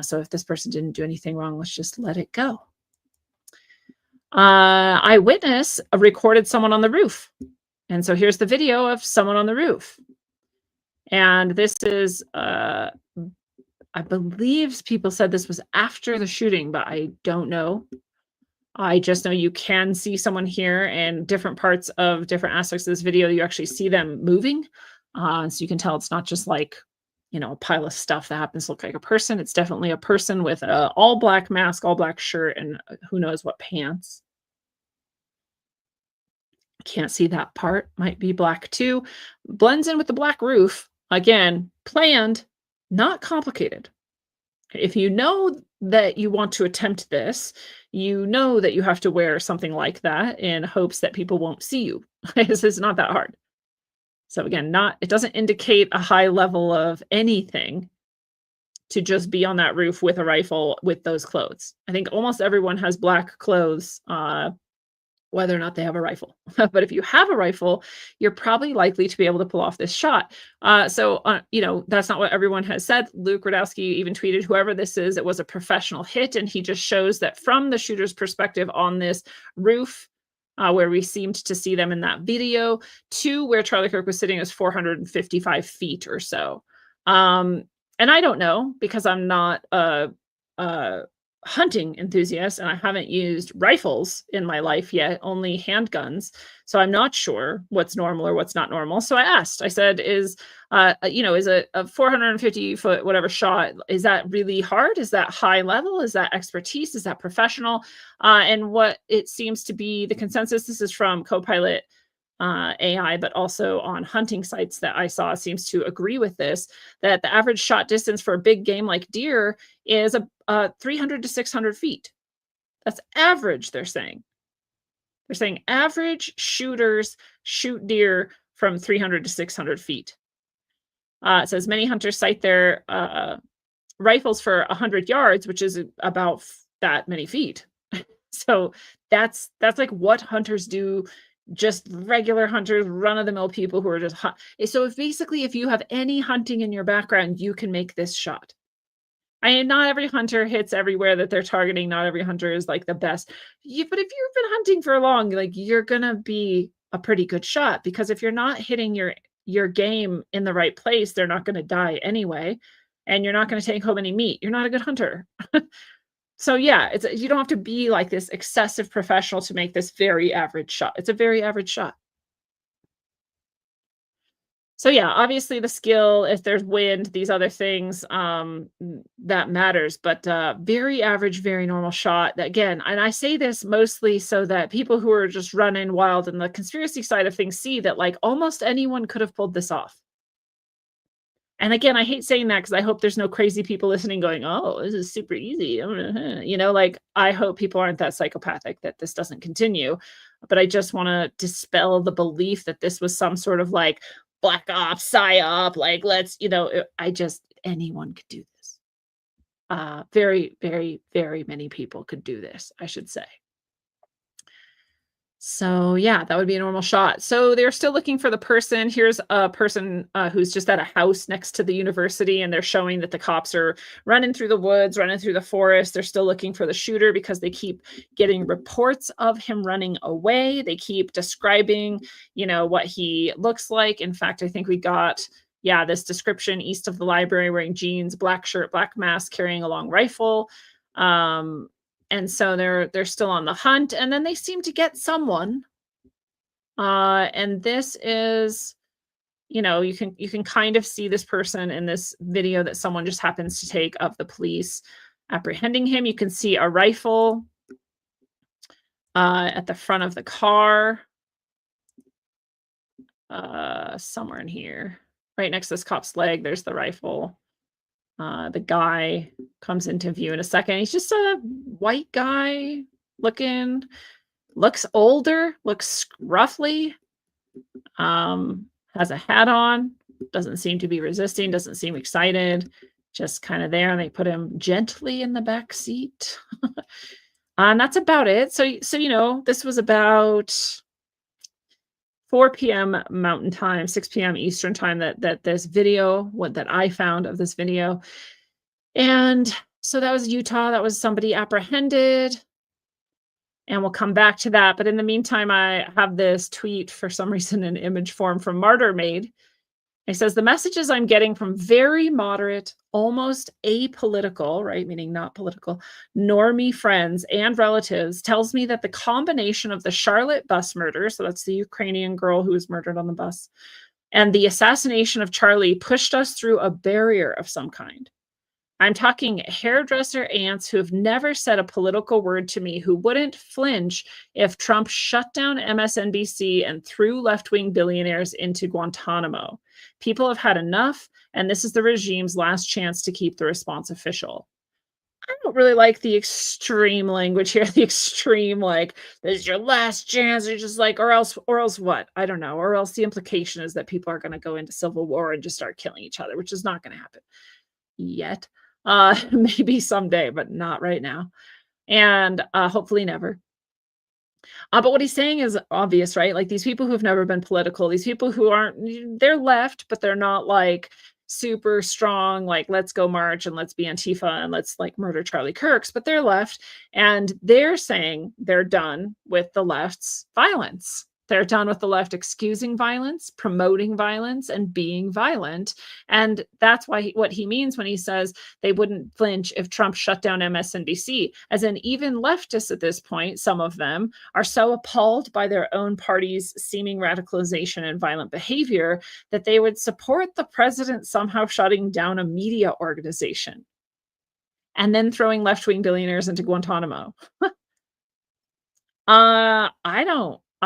So if this person didn't do anything wrong, let's just let it go. Eyewitness recorded someone on the roof. And so here's the video of someone on the roof. And this is, I believe people said this was after the shooting, but I don't know. I just know you can see someone here, and different parts of different aspects of this video, you actually see them moving. So you can tell it's not just like, you know, a pile of stuff that happens to look like a person. It's definitely a person with a all black mask, all black shirt, and who knows what pants. Can't see that part. Might be black too. Blends in with the black roof. Again, planned, not complicated. If you know that you want to attempt this, you know that you have to wear something like that in hopes that people won't see you. This is not that hard. So again, it doesn't indicate a high level of anything to just be on that roof with a rifle with those clothes. I think almost everyone has black clothes, whether or not they have a rifle. But if you have a rifle, you're probably likely to be able to pull off this shot. You know, that's not what everyone has said. Luke Radowski even tweeted, whoever this is, it was a professional hit. And he just shows that from the shooter's perspective on this roof, where we seemed to see them in that video, to where Charlie Kirk was sitting is 455 feet or so. And I don't know, because I'm not a hunting enthusiast and I haven't used rifles in my life yet, only handguns. So I'm not sure what's normal or what's not normal. So I asked, I said, is a 450-foot whatever shot, is that really hard? Is that high level? Is that expertise? Is that professional? And what it seems to be the consensus, this is from Copilot AI, but also on hunting sites that I saw seems to agree with this, that the average shot distance for a big game like deer is 300 to 600 feet. That's average, they're saying. They're saying average shooters shoot deer from 300 to 600 feet. It says many hunters cite their rifles for 100 yards, which is about that many feet. So that's like what hunters do, just regular hunters, run of the mill people who are just hunt. So if basically if you have any hunting in your background, you can make this shot. I mean, not every hunter hits everywhere that they're targeting. Not every hunter is like the best. But if you've been hunting for long, like you're gonna be a pretty good shot because if you're not hitting your game in the right place, they're not gonna die anyway, and you're not gonna take home any meat. You're not a good hunter. So yeah, you don't have to be like this excessive professional to make this very average shot. It's a very average shot. So yeah, obviously the skill, if there's wind, these other things, that matters, but very average, very normal shot. That again, and I say this mostly so that people who are just running wild and the conspiracy side of things see that like almost anyone could have pulled this off. And again, I hate saying that because I hope there's no crazy people listening going, "Oh, this is super easy." Like I hope people aren't that psychopathic that this doesn't continue. But I just want to dispel the belief that this was some sort of like black ops, psyop, like I just anyone could do this. Very, very, very many people could do this, I should say. So yeah, that would be a normal shot. So they're still looking for the person. Here's a person who's just at a house next to the university, and they're showing that the cops are running through the woods, running through the forest. They're still looking for the shooter because they keep getting reports of him running away. They keep describing, what he looks like. In fact, I think we got this description: east of the library, wearing jeans, black shirt, black mask, carrying a long rifle. And so they're still on the hunt, and then they seem to get someone. And this is, you can kind of see this person in this video that someone just happens to take of the police apprehending him. You can see a rifle at the front of the car, somewhere in here, right next to this cop's leg. There's the rifle. The guy comes into view in a second. He's just a white guy looks older, looks scruffy, has a hat on, doesn't seem to be resisting, doesn't seem excited, just kind of there. And they put him gently in the back seat. And that's about it. So this was about 4 p.m. Mountain Time, 6 p.m. Eastern Time that this video, that I found of this video. And so that was Utah. That was somebody apprehended. And we'll come back to that. But in the meantime, I have this tweet for some reason in image form from Martyr Made. It says, the messages I'm getting from very moderate, almost apolitical, right, meaning not political, normie friends and relatives tells me that the combination of the Charlotte bus murder, so that's the Ukrainian girl who was murdered on the bus, and the assassination of Charlie pushed us through a barrier of some kind. I'm talking hairdresser aunts who have never said a political word to me, who wouldn't flinch if Trump shut down MSNBC and threw left-wing billionaires into Guantanamo. People have had enough, and this is the regime's last chance to keep the response official. I don't really like the extreme language here, the extreme, like, this is your last chance, or just like, or else what? I don't know. Or else the implication is that people are going to go into civil war and just start killing each other, which is not going to happen yet. Maybe someday, but not right now. And hopefully never. But what he's saying is obvious, right? Like these people who've never been political, these people who they're left, but they're not like super strong, like let's go march and let's be Antifa and let's like murder Charlie Kirks, but they're left and they're saying they're done with the left's violence. They're done with the left excusing violence, promoting violence, and being violent. And that's why what he means when he says they wouldn't flinch if Trump shut down MSNBC. As in, even leftists at this point, some of them are so appalled by their own party's seeming radicalization and violent behavior that they would support the president somehow shutting down a media organization and then throwing left wing billionaires into Guantanamo.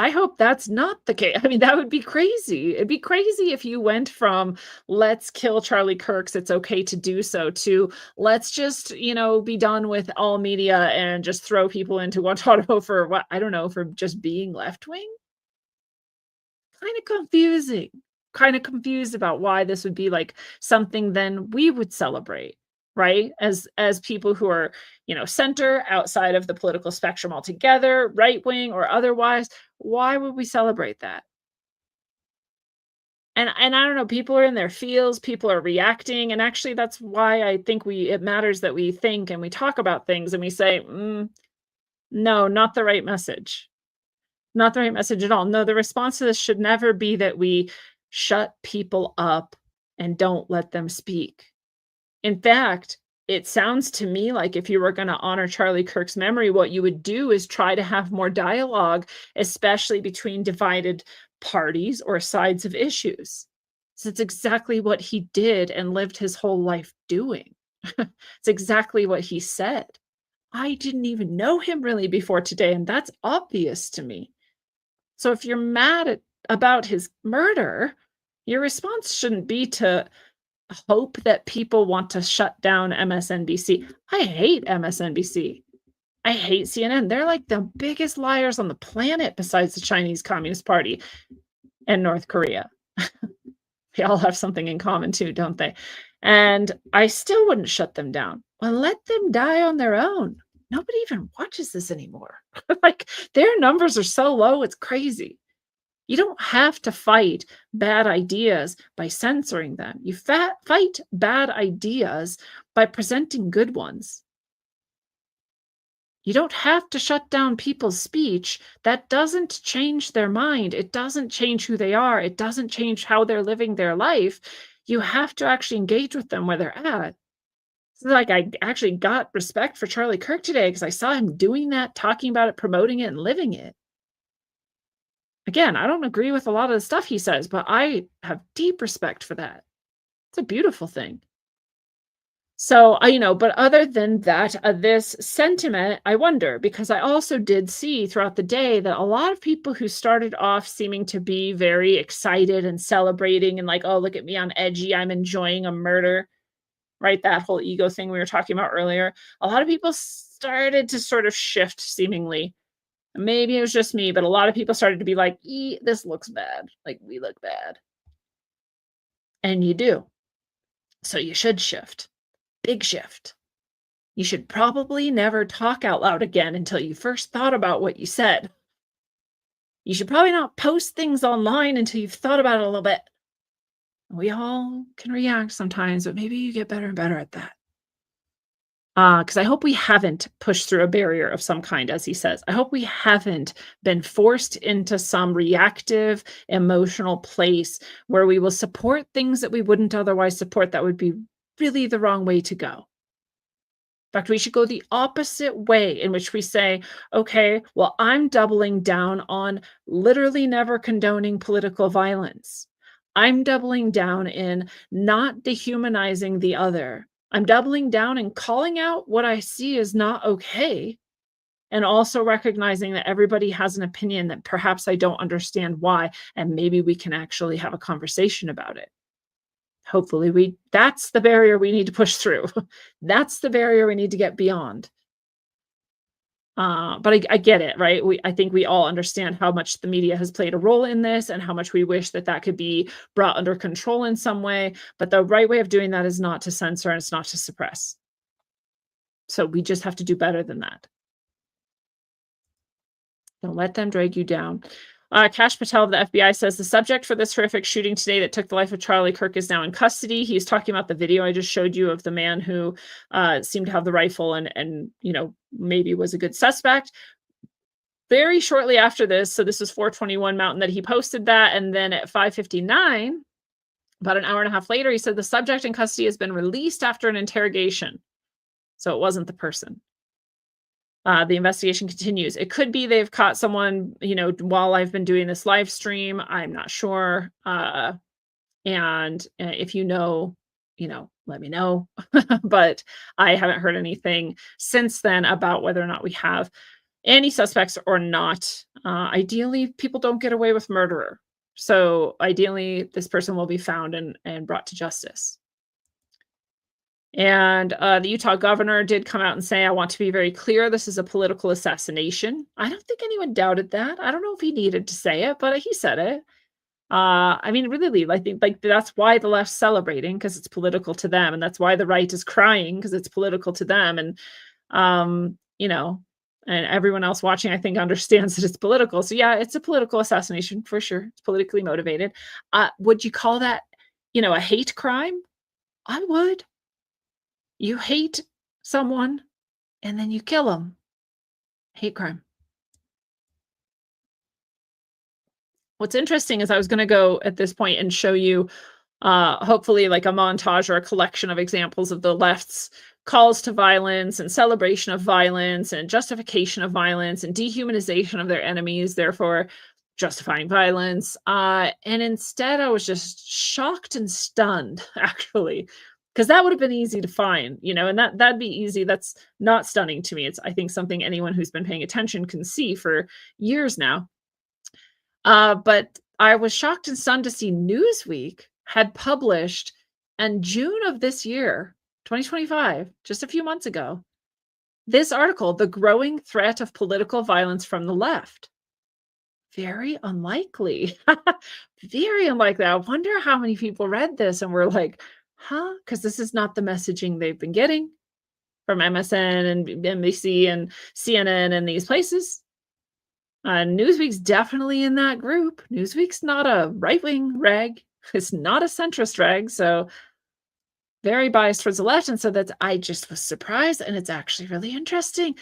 I hope that's not the case. I mean, that would be crazy. It'd be crazy if you went from let's kill Charlie Kirk's, it's okay to do so, to let's just, be done with all media and just throw people into Guantanamo for what, I don't know, for just being left wing. Kind of confusing. Kind of confused about why this would be like something then we would celebrate, right? As people who are, center, outside of the political spectrum altogether, right wing or otherwise, why would we celebrate that? And I don't know, people are in their feels, people are reacting, and actually that's why I think it matters that we think and we talk about things and we say, no, not the right message. Not the right message at all. No, the response to this should never be that we shut people up and don't let them speak. In fact, it sounds to me like if you were going to honor Charlie Kirk's memory, what you would do is try to have more dialogue, especially between divided parties or sides of issues. So it's exactly what he did and lived his whole life doing. It's exactly what he said. I didn't even know him really before today, and that's obvious to me. So if you're mad about his murder, your response shouldn't be to hope that people want to shut down MSNBC. I hate MSNBC. I hate CNN. They're like the biggest liars on the planet besides the Chinese Communist Party and North Korea. They all have something in common too, don't they? And I still wouldn't shut them down. Well, let them die on their own. Nobody even watches this anymore. Like their numbers are so low, it's crazy. You don't have to fight bad ideas by censoring them. You fight bad ideas by presenting good ones. You don't have to shut down people's speech. That doesn't change their mind. It doesn't change who they are. It doesn't change how they're living their life. You have to actually engage with them where they're at. So like I actually got respect for Charlie Kirk today because I saw him doing that, talking about it, promoting it, and living it. Again, I don't agree with a lot of the stuff he says, but I have deep respect for that. It's a beautiful thing. So, but other than that, this sentiment, I wonder, because I also did see throughout the day that a lot of people who started off seeming to be very excited and celebrating and like, oh, look at me, I'm edgy, I'm enjoying a murder, right? That whole ego thing we were talking about earlier. A lot of people started to sort of shift seemingly. Maybe it was just me, but a lot of people started to be like, this looks bad. Like we look bad. And you do. So you should shift. Big shift. You should probably never talk out loud again until you first thought about what you said. You should probably not post things online until you've thought about it a little bit. We all can react sometimes, but maybe you get better and better at that. Because I hope we haven't pushed through a barrier of some kind, as he says. I hope we haven't been forced into some reactive, emotional place where we will support things that we wouldn't otherwise support. That would be really the wrong way to go. In fact, we should go the opposite way in which we say, okay, well, I'm doubling down on literally never condoning political violence. I'm doubling down in not dehumanizing the other. I'm doubling down and calling out what I see is not okay, and also recognizing that everybody has an opinion that perhaps I don't understand why, and maybe we can actually have a conversation about it. Hopefully that's the barrier we need to push through. That's the barrier we need to get beyond. But I get it, right? I think we all understand how much the media has played a role in this and how much we wish that could be brought under control in some way. But the right way of doing that is not to censor and it's not to suppress. So we just have to do better than that. Don't let them drag you down. Kash Patel of the FBI says the subject for this horrific shooting today that took the life of Charlie Kirk is now in custody. He's talking about the video I just showed you of the man who seemed to have the rifle and maybe was a good suspect. Very shortly after this, so this was 4:21 Mountain that he posted that, and then at 5:59, about an hour and a half later, he said the subject in custody has been released after an interrogation. So it wasn't the person. The investigation continues. It could be they've caught someone, while I've been doing this live stream. I'm not sure. And if let me know. But I haven't heard anything since then about whether or not we have any suspects or not. Ideally, people don't get away with murderer. So ideally, this person will be found and brought to justice. And the Utah governor did come out and say, I want to be very clear, this is a political assassination. I don't think anyone doubted that. I don't know if he needed to say it, but he said it. I mean, really, I think that's why the left's celebrating, because it's political to them, and that's why the right is crying, because it's political to them. And and everyone else watching, I think, understands that it's political. So yeah, it's a political assassination for sure. It's politically motivated. Would you call that, a hate crime? I would. You hate someone and then you kill them. Hate crime. What's interesting is I was going to go at this point and show you hopefully like a montage or a collection of examples of the left's calls to violence and celebration of violence and justification of violence and dehumanization of their enemies, therefore justifying violence. And instead, I was just shocked and stunned, actually, because that would have been easy to find, and that'd be easy. That's not stunning to me. It's, I think, something anyone who's been paying attention can see for years now. But I was shocked and stunned to see Newsweek had published in June of this year, 2025, just a few months ago, this article, The Growing Threat of Political Violence from the Left. Very unlikely. Very unlikely. I wonder how many people read this and were like, huh? Because this is not the messaging they've been getting from MSN and NBC and CNN and these places. Newsweek's definitely in that group. Newsweek's not a right-wing rag. It's not a centrist rag. So very biased towards the left. And so I just was surprised. And it's actually really interesting.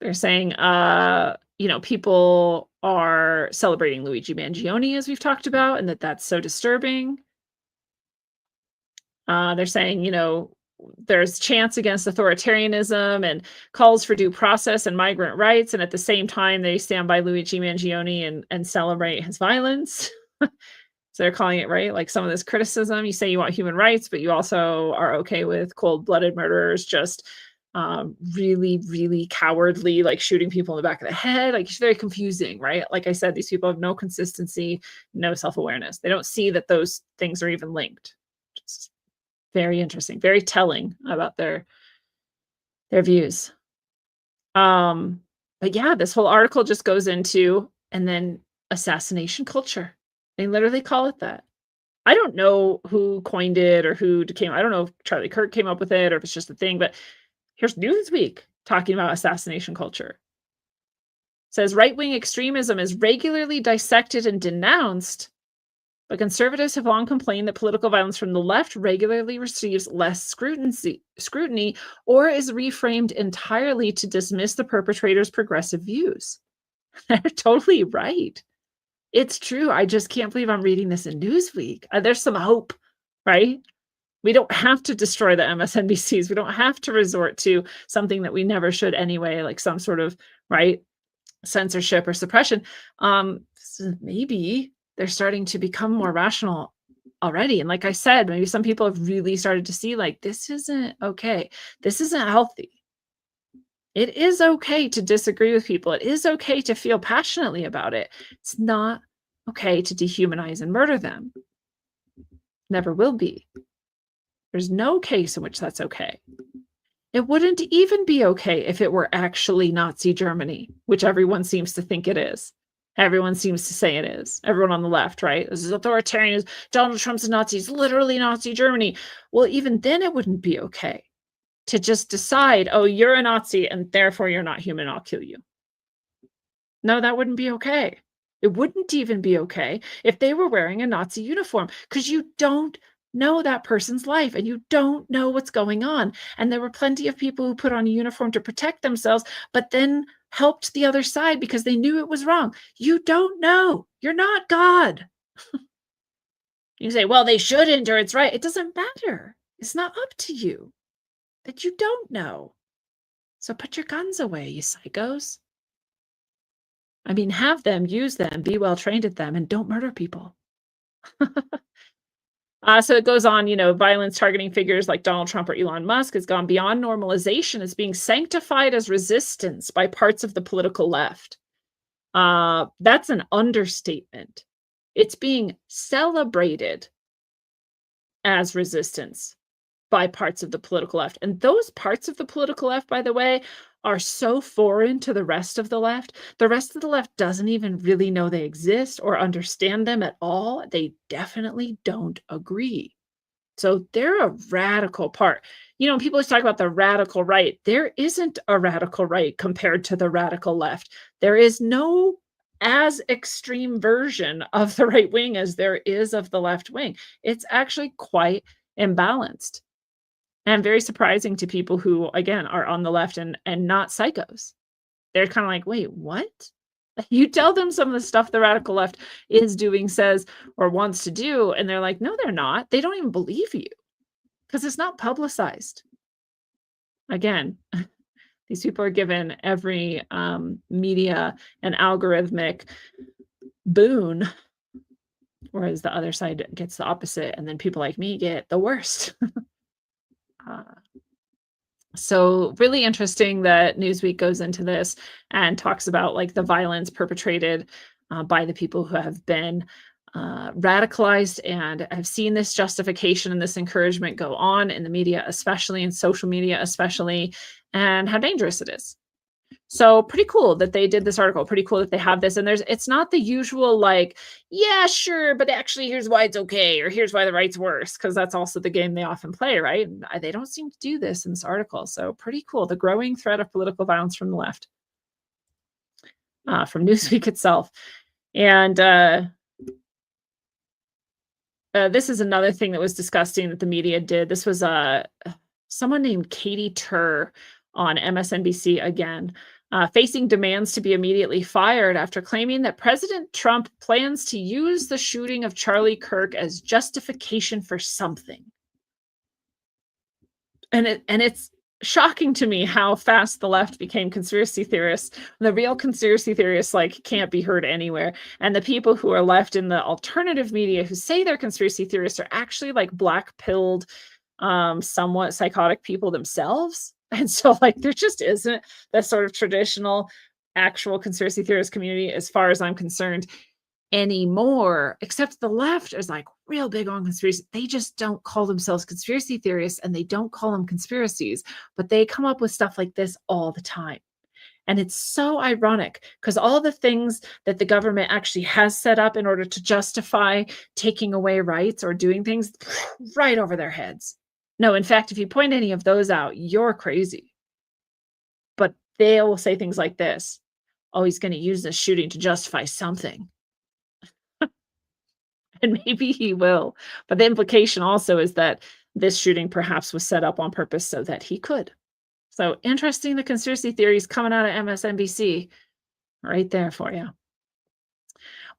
They're saying, people are celebrating Luigi Mangione, as we've talked about, and that's so disturbing. They're saying, there's chants against authoritarianism and calls for due process and migrant rights. And at the same time, they stand by Luigi Mangione and celebrate his violence. So they're calling it, right, like some of this criticism. You say you want human rights, but you also are okay with cold-blooded murderers just really, really cowardly, like shooting people in the back of the head. Like, it's very confusing, right? Like I said, these people have no consistency, no self-awareness. They don't see that those things are even linked. Just very interesting, very telling about their views. But yeah, this whole article just goes into, and then assassination culture. They literally call it that. I don't know who coined it or I don't know if Charlie Kirk came up with it or if it's just a thing, but here's Newsweek talking about assassination culture. It says right-wing extremism is regularly dissected and denounced, but conservatives have long complained that political violence from the left regularly receives less scrutiny or is reframed entirely to dismiss the perpetrator's progressive views. They're totally right. It's true. I just can't believe I'm reading this in Newsweek. There's some hope, right? We don't have to destroy the MSNBCs. We don't have to resort to something that we never should anyway, like some sort of, right, censorship or suppression. So maybe they're starting to become more rational already. And like I said, maybe some people have really started to see, like, this isn't okay. This isn't healthy. It is okay to disagree with people. It is okay to feel passionately about it. It's not okay to dehumanize and murder them. Never will be. There's no case in which that's okay. It wouldn't even be okay if it were actually Nazi Germany, which everyone seems to think it is. Everyone seems to say it is. Everyone on the left, right? This is authoritarian. Donald Trump's a Nazi. It's literally Nazi Germany. Well, even then it wouldn't be okay to just decide, oh, you're a Nazi and therefore you're not human, I'll kill you. No, that wouldn't be okay. It wouldn't even be okay if they were wearing a Nazi uniform, because you don't know that person's life and you don't know what's going on. And there were plenty of people who put on a uniform to protect themselves, but then helped the other side because they knew it was wrong. You don't know. You're not God. You say, well, they shouldn't, or it's right. It doesn't matter. It's not up to you. That you don't know. So put your guns away, you psychos. I mean, have them, use them, be well trained at them, and don't murder people. So it goes on, violence targeting figures like Donald Trump or Elon Musk has gone beyond normalization. It's being sanctified as resistance by parts of the political left. That's an understatement. It's being celebrated as resistance by parts of the political left. And those parts of the political left, by the way, are so foreign to the rest of the left. The rest of the left doesn't even really know they exist or understand them at all. They definitely don't agree. So they're a radical part. People always talk about the radical right. There isn't a radical right compared to the radical left. There is no as extreme version of the right wing as there is of the left wing. It's actually quite imbalanced. And very surprising to people who, again, are on the left and not psychos. They're kind of like, wait, what? You tell them some of the stuff the radical left is doing, says, or wants to do, and they're like, no, they're not. They don't even believe you because it's not publicized. Again, these people are given every media and algorithmic boon, whereas the other side gets the opposite, and then people like me get the worst. So really interesting that Newsweek goes into this and talks about like the violence perpetrated by the people who have been radicalized and have seen this justification and this encouragement go on in the media, especially in social media, especially, and how dangerous it is. So pretty cool that they did this article. Pretty cool that they have this. And it's not the usual like, yeah, sure, but actually here's why it's okay, or here's why the right's worse, because that's also the game they often play, right? And they don't seem to do this in this article. So pretty cool. The growing threat of political violence from the left, from Newsweek itself. And this is another thing that was disgusting that the media did. This was someone named Katie Tur on MSNBC again, facing demands to be immediately fired after claiming that President Trump plans to use the shooting of Charlie Kirk as justification for something. And it's shocking to me how fast the left became conspiracy theorists. The real conspiracy theorists can't be heard anywhere. And the people who are left in the alternative media who say they're conspiracy theorists are actually black-pilled, somewhat psychotic people themselves. And so there just isn't that sort of traditional actual conspiracy theorist community as far as I'm concerned anymore, except the left is real big on conspiracy. They just don't call themselves conspiracy theorists and they don't call them conspiracies, but they come up with stuff like this all the time. And it's so ironic because all the things that the government actually has set up in order to justify taking away rights or doing things right over their heads. No, in fact, if you point any of those out, you're crazy. But they will say things like this. Oh, he's going to use this shooting to justify something. And maybe he will. But the implication also is that this shooting perhaps was set up on purpose so that he could. So interesting, the conspiracy theories coming out of MSNBC right there for you.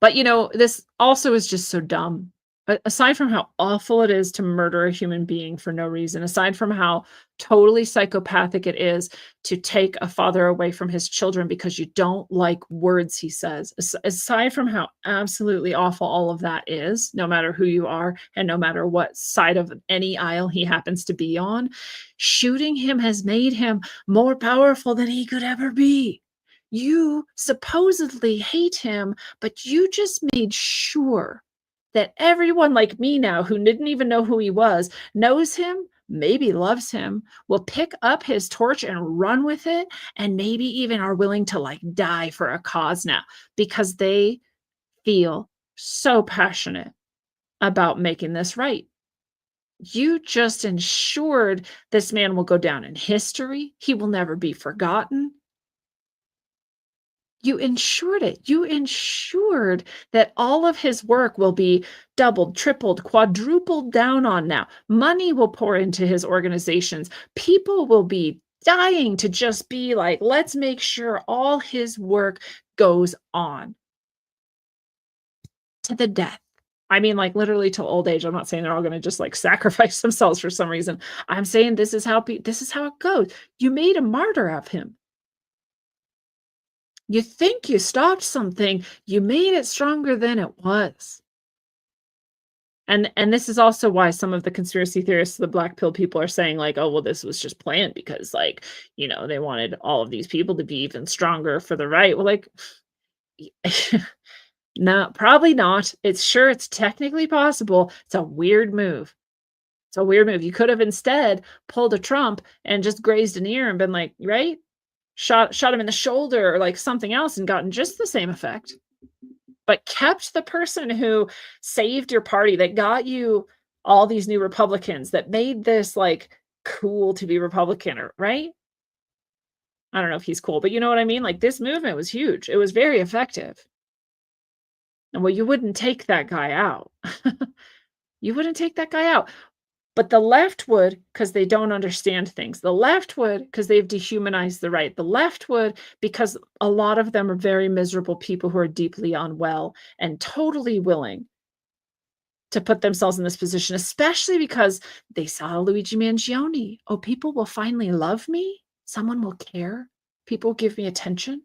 But, this also is just so dumb. But aside from how awful it is to murder a human being for no reason, aside from how totally psychopathic it is to take a father away from his children because you don't like words he says, aside from how absolutely awful all of that is, no matter who you are and no matter what side of any aisle he happens to be on, shooting him has made him more powerful than he could ever be. You supposedly hate him, but you just made sure that everyone like me now who didn't even know who he was knows him, maybe loves him, will pick up his torch and run with it, and maybe even are willing to die for a cause now because they feel so passionate about making this right. You just ensured this man will go down in history. He will never be forgotten. You ensured it. You ensured that all of his work will be doubled, tripled, quadrupled down on now. Money will pour into his organizations. People will be dying to just be like, let's make sure all his work goes on to the death. I mean, like, literally till old age. I'm not saying they're all gonna just, like, sacrifice themselves for some reason. I'm saying this is how it goes. You made a martyr of him. You think you stopped something, you made it stronger than it was. And this is also why some of the conspiracy theorists, the black pill people are saying like, "Oh, well, this was just planned because, like, they wanted all of these people to be even stronger for the right." Well, like, no, probably not. It's technically possible. It's a weird move. It's a weird move. You could have instead pulled a Trump and just grazed an ear and been like, right? Shot him in the shoulder or like something else and gotten just the same effect. But kept the person who saved your party, that got you all these new Republicans, that made this like cool to be Republican, or right? I don't know if he's cool, but you know what I mean? Like, this movement was huge. It was very effective. And well, you wouldn't take that guy out. You wouldn't take that guy out. But the left would, because they don't understand things. The left would, because they've dehumanized the right. The left would, because a lot of them are very miserable people who are deeply unwell and totally willing to put themselves in this position, especially because they saw Luigi Mangione. Oh, people will finally love me. Someone will care. People will give me attention.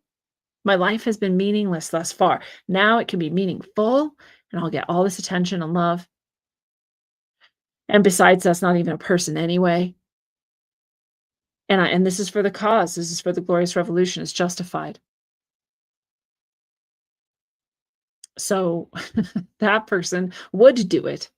My life has been meaningless thus far. Now it can be meaningful, and I'll get all this attention and love. And besides, that's not even a person anyway. And this is for the cause. This is for the glorious revolution. It's justified. So that person would do it.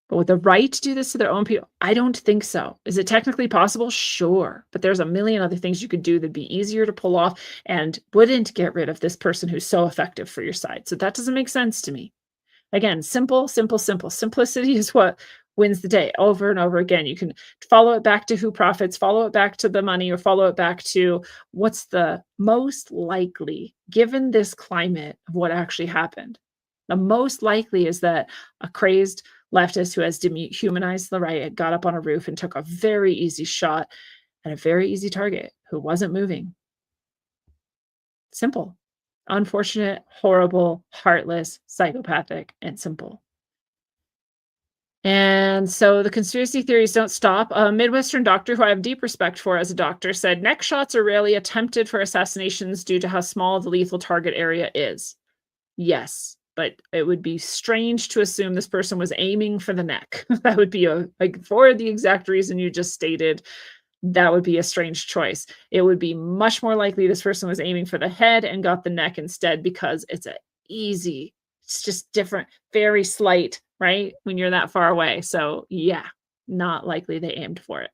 But with the right to do this to their own people, I don't think so. Is it technically possible? Sure. But there's a million other things you could do that'd be easier to pull off and wouldn't get rid of this person who's so effective for your side. So that doesn't make sense to me. Again, simple, simple, simple. Simplicity is what wins the day over and over again. You can follow it back to who profits, follow it back to the money, or follow it back to what's the most likely, given this climate of what actually happened. The most likely is that a crazed leftist who has dehumanized the right got up on a roof and took a very easy shot at a very easy target who wasn't moving. Simple. Unfortunate, horrible, heartless, psychopathic, and simple. And so the conspiracy theories don't stop. A Midwestern doctor who I have deep respect for as a doctor said neck shots are rarely attempted for assassinations due to how small the lethal target area is. Yes, but it would be strange to assume this person was aiming for the neck. That would be for the exact reason you just stated. That would be a strange choice. It would be much more likely this person was aiming for the head and got the neck instead, because it's just different, very slight, right? When you're that far away. So yeah, not likely they aimed for it.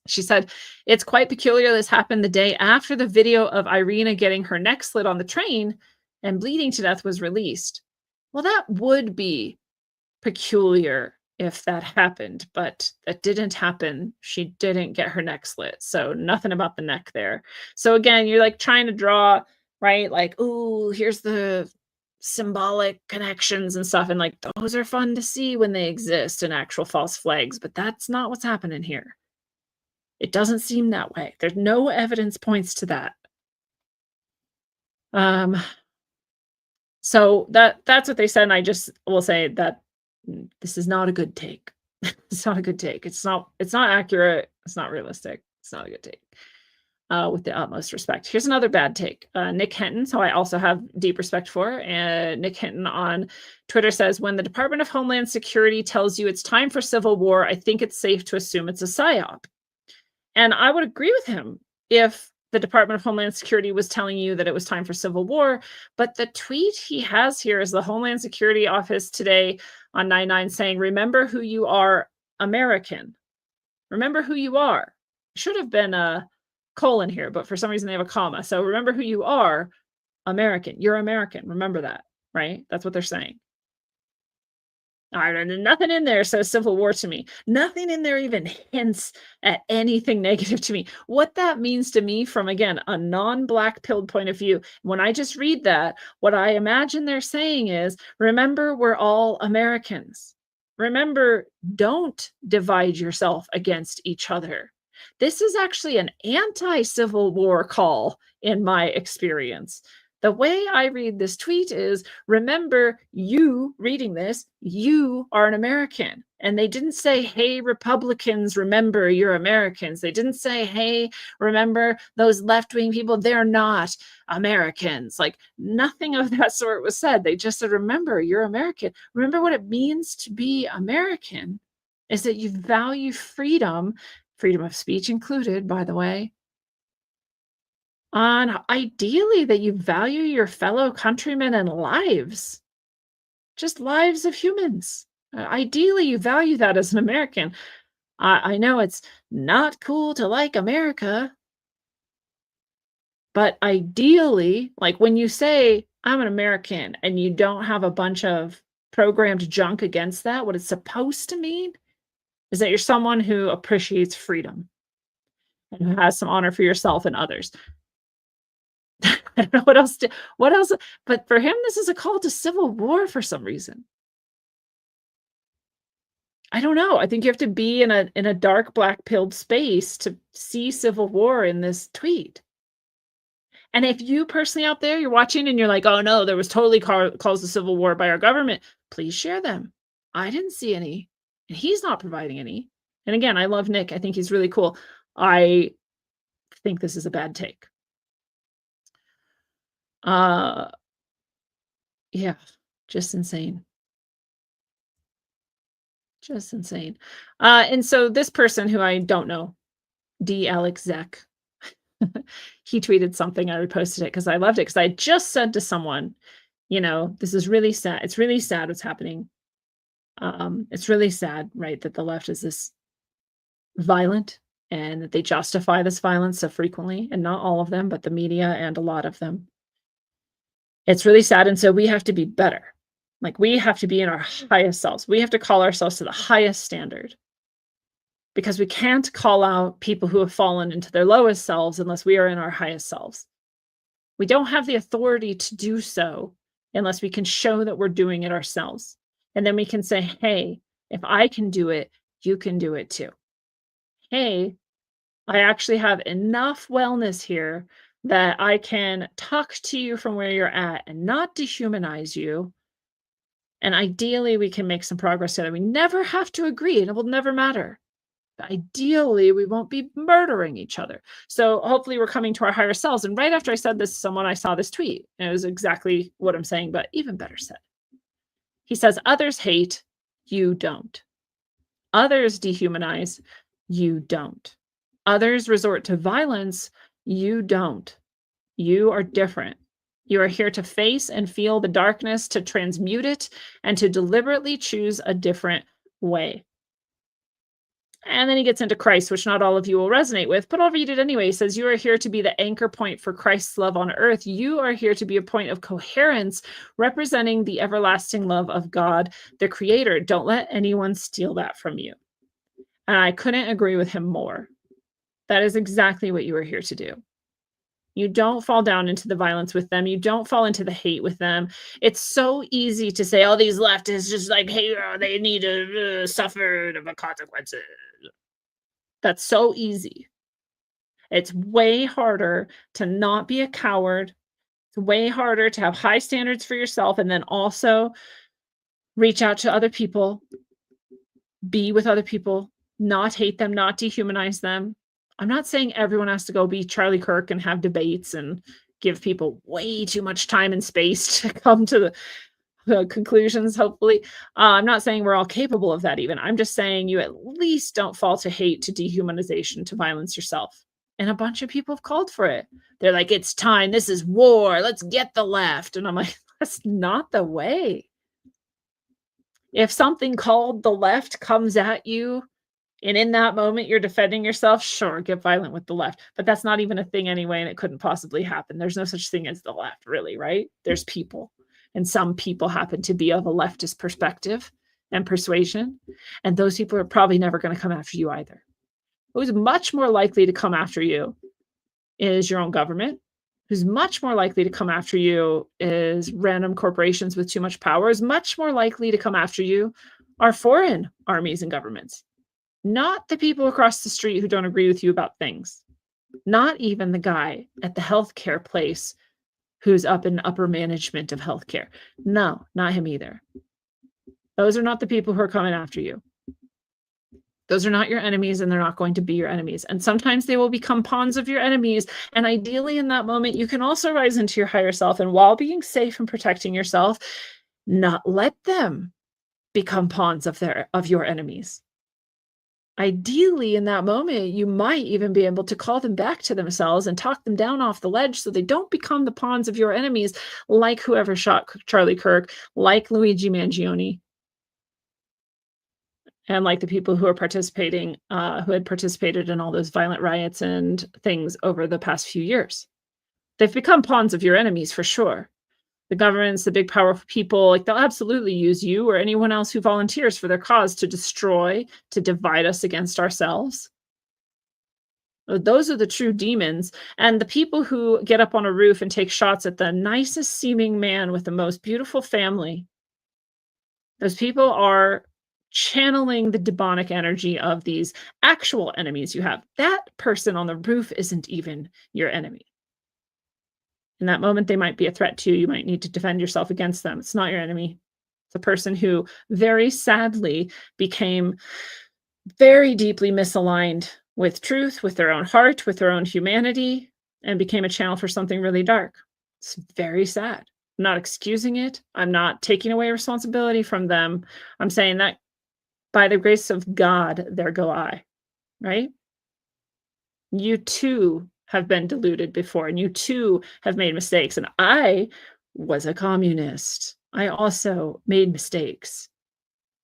She said, it's quite peculiar this happened the day after the video of Irina getting her neck slit on the train and bleeding to death was released. Well, that would be peculiar if that happened, but that didn't happen. She didn't get her neck slit. So nothing about the neck there. So again, you're like trying to draw, right? Like, oh, here's the symbolic connections and stuff. And like, those are fun to see when they exist in actual false flags, but that's not what's happening here. It doesn't seem that way. There's no evidence points to that. So that's what they said, and I just will say that this is not a good take. It's not a good take. It's not accurate. It's not realistic. It's not a good take. With the utmost respect. Here's another bad take. Nick Hinton, who I also have deep respect for, and Nick Hinton on Twitter says, when the Department of Homeland Security tells you it's time for civil war, I think it's safe to assume it's a psyop. And I would agree with him if the Department of Homeland Security was telling you that it was time for civil war. But the tweet he has here is the Homeland Security Office today on 9/9 saying, remember who you are, American. Remember who you are. Should have been a colon here, but for some reason they have a comma. So remember who you are, American. You're American. Remember that, right? That's what they're saying. Nothing in there says civil war to me. Nothing in there even hints at anything negative to me. What that means to me from, again, a non-black pilled point of view, when I just read that, what I imagine they're saying is, remember, we're all Americans. Remember, don't divide yourself against each other. This is actually an anti-Civil War call in my experience. The way I read this tweet is, remember, you reading this, you are an American. And they didn't say, hey, Republicans, remember you're Americans. They didn't say, hey, remember those left-wing people, they're not Americans. Like nothing of that sort was said. They just said, remember, you're American. Remember what it means to be American is that you value freedom, freedom of speech included, by the way, on ideally that you value your fellow countrymen and lives, just lives of humans. Ideally, you value that as an American. I know it's not cool to like America, but ideally, like when you say, I'm an American, and you don't have a bunch of programmed junk against that, what it's supposed to mean is that you're someone who appreciates freedom and who has some honor for yourself and others. I don't know what else, but for him, this is a call to civil war for some reason. I don't know. I think you have to be in a dark black pilled space to see civil war in this tweet. And if you personally out there, you're watching and you're like, oh no, there was totally calls to civil war by our government, please share them. I didn't see any, and he's not providing any. And again, I love Nick. I think he's really cool. I think this is a bad take. Yeah, just insane. Just insane. And so this person who I don't know, D. Alex Zek, he tweeted something. I reposted it because I loved it. Because I just said to someone, this is really sad. It's really sad what's happening. It's really sad, right, that the left is this violent and that they justify this violence so frequently, and not all of them, but the media and a lot of them. It's really sad. And so we have to be better. Like we have to be in our highest selves. We have to call ourselves to the highest standard because we can't call out people who have fallen into their lowest selves unless we are in our highest selves. We don't have the authority to do so unless we can show that we're doing it ourselves. And then we can say, hey, if I can do it, you can do it too. Hey, I actually have enough wellness here that I can talk to you from where you're at and not dehumanize you. And ideally, we can make some progress together. We never have to agree, and it will never matter. But ideally, we won't be murdering each other. So hopefully we're coming to our higher selves. And right after I said this to someone, I saw this tweet. And it was exactly what I'm saying, but even better said. He says, others hate, you don't. Others dehumanize, you don't. Others resort to violence, you don't. You are different. You are here to face and feel the darkness, to transmute it, and to deliberately choose a different way. And then he gets into Christ, which not all of you will resonate with, but I'll read it anyway. He says, you are here to be the anchor point for Christ's love on earth. You are here to be a point of coherence, representing the everlasting love of God, the Creator. Don't let anyone steal that from you. And I couldn't agree with him more. That is exactly what you are here to do. You don't fall down into the violence with them. You don't fall into the hate with them. It's so easy to say, oh, these leftists just like, hey, they need to suffer the consequences. That's so easy. It's way harder to not be a coward. It's way harder to have high standards for yourself and then also reach out to other people, be with other people, not hate them, not dehumanize them. I'm not saying everyone has to go be Charlie Kirk and have debates and give people way too much time and space to come to the conclusions, hopefully. I'm not saying we're all capable of that even. I'm just saying you at least don't fall to hate, to dehumanization, to violence yourself. And a bunch of people have called for it. They're like, it's time. This is war. Let's get the left. And I'm like, that's not the way. If something called the left comes at you, and in that moment, you're defending yourself, sure, get violent with the left. But that's not even a thing anyway, and it couldn't possibly happen. There's no such thing as the left, really, right? There's people. And some people happen to be of a leftist perspective and persuasion. And those people are probably never going to come after you either. Who's much more likely to come after you is your own government. Who's much more likely to come after you is random corporations with too much power. Is much more likely to come after you are foreign armies and governments. Not the people across the street who don't agree with you about things. Not even the guy at the healthcare place who's up in upper management of healthcare. No, not him either. Those are not the people who are coming after you. Those are not your enemies, and they're not going to be your enemies. And sometimes they will become pawns of your enemies. And ideally, in that moment, you can also rise into your higher self. And while being safe and protecting yourself, not let them become pawns of your enemies. Ideally, in that moment, you might even be able to call them back to themselves and talk them down off the ledge so they don't become the pawns of your enemies, like whoever shot Charlie Kirk, like Luigi Mangione, and like the people who are participating, who had participated in all those violent riots and things over the past few years. They've become pawns of your enemies for sure. The governments, the big powerful people, like they'll absolutely use you or anyone else who volunteers for their cause to destroy, to divide us against ourselves. Those are the true demons. And the people who get up on a roof and take shots at the nicest seeming man with the most beautiful family, those people are channeling the demonic energy of these actual enemies you have. That person on the roof isn't even your enemy. In that moment, they might be a threat to you. You might need to defend yourself against them. It's not your enemy. It's a person who very sadly became very deeply misaligned with truth, with their own heart, with their own humanity, and became a channel for something really dark. It's very sad. I'm not excusing it. I'm not taking away responsibility from them. I'm saying that by the grace of God, there go I, right? You too have been deluded before, and you too have made mistakes. And I was a communist. I also made mistakes.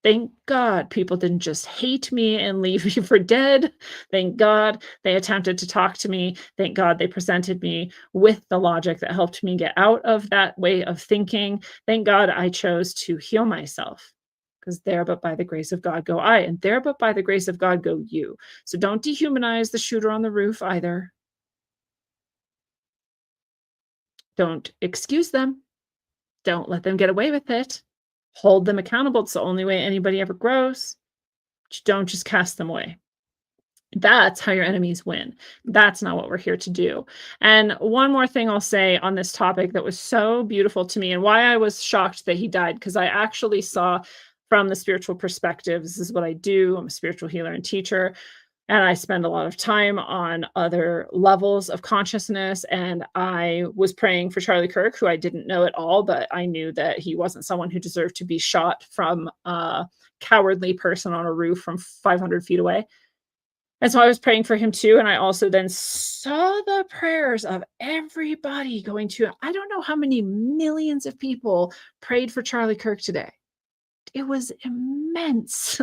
Thank God people didn't just hate me and leave me for dead. Thank God they attempted to talk to me. Thank God they presented me with the logic that helped me get out of that way of thinking. Thank God I chose to heal myself, because there but by the grace of God go I, and there but by the grace of God go you. So don't dehumanize the shooter on the roof either. Don't excuse them. Don't let them get away with it. Hold them accountable. It's the only way anybody ever grows. Don't just cast them away. That's how your enemies win. That's not what we're here to do. And one more thing I'll say on this topic that was so beautiful to me, and why I was shocked that he died, because I actually saw from the spiritual perspective, this is what I do. I'm a spiritual healer and teacher. And I spend a lot of time on other levels of consciousness. And I was praying for Charlie Kirk, who I didn't know at all, but I knew that he wasn't someone who deserved to be shot from a cowardly person on a roof from 500 feet away. And so I was praying for him too. And I also then saw the prayers of everybody going to, I don't know how many millions of people prayed for Charlie Kirk today. It was immense.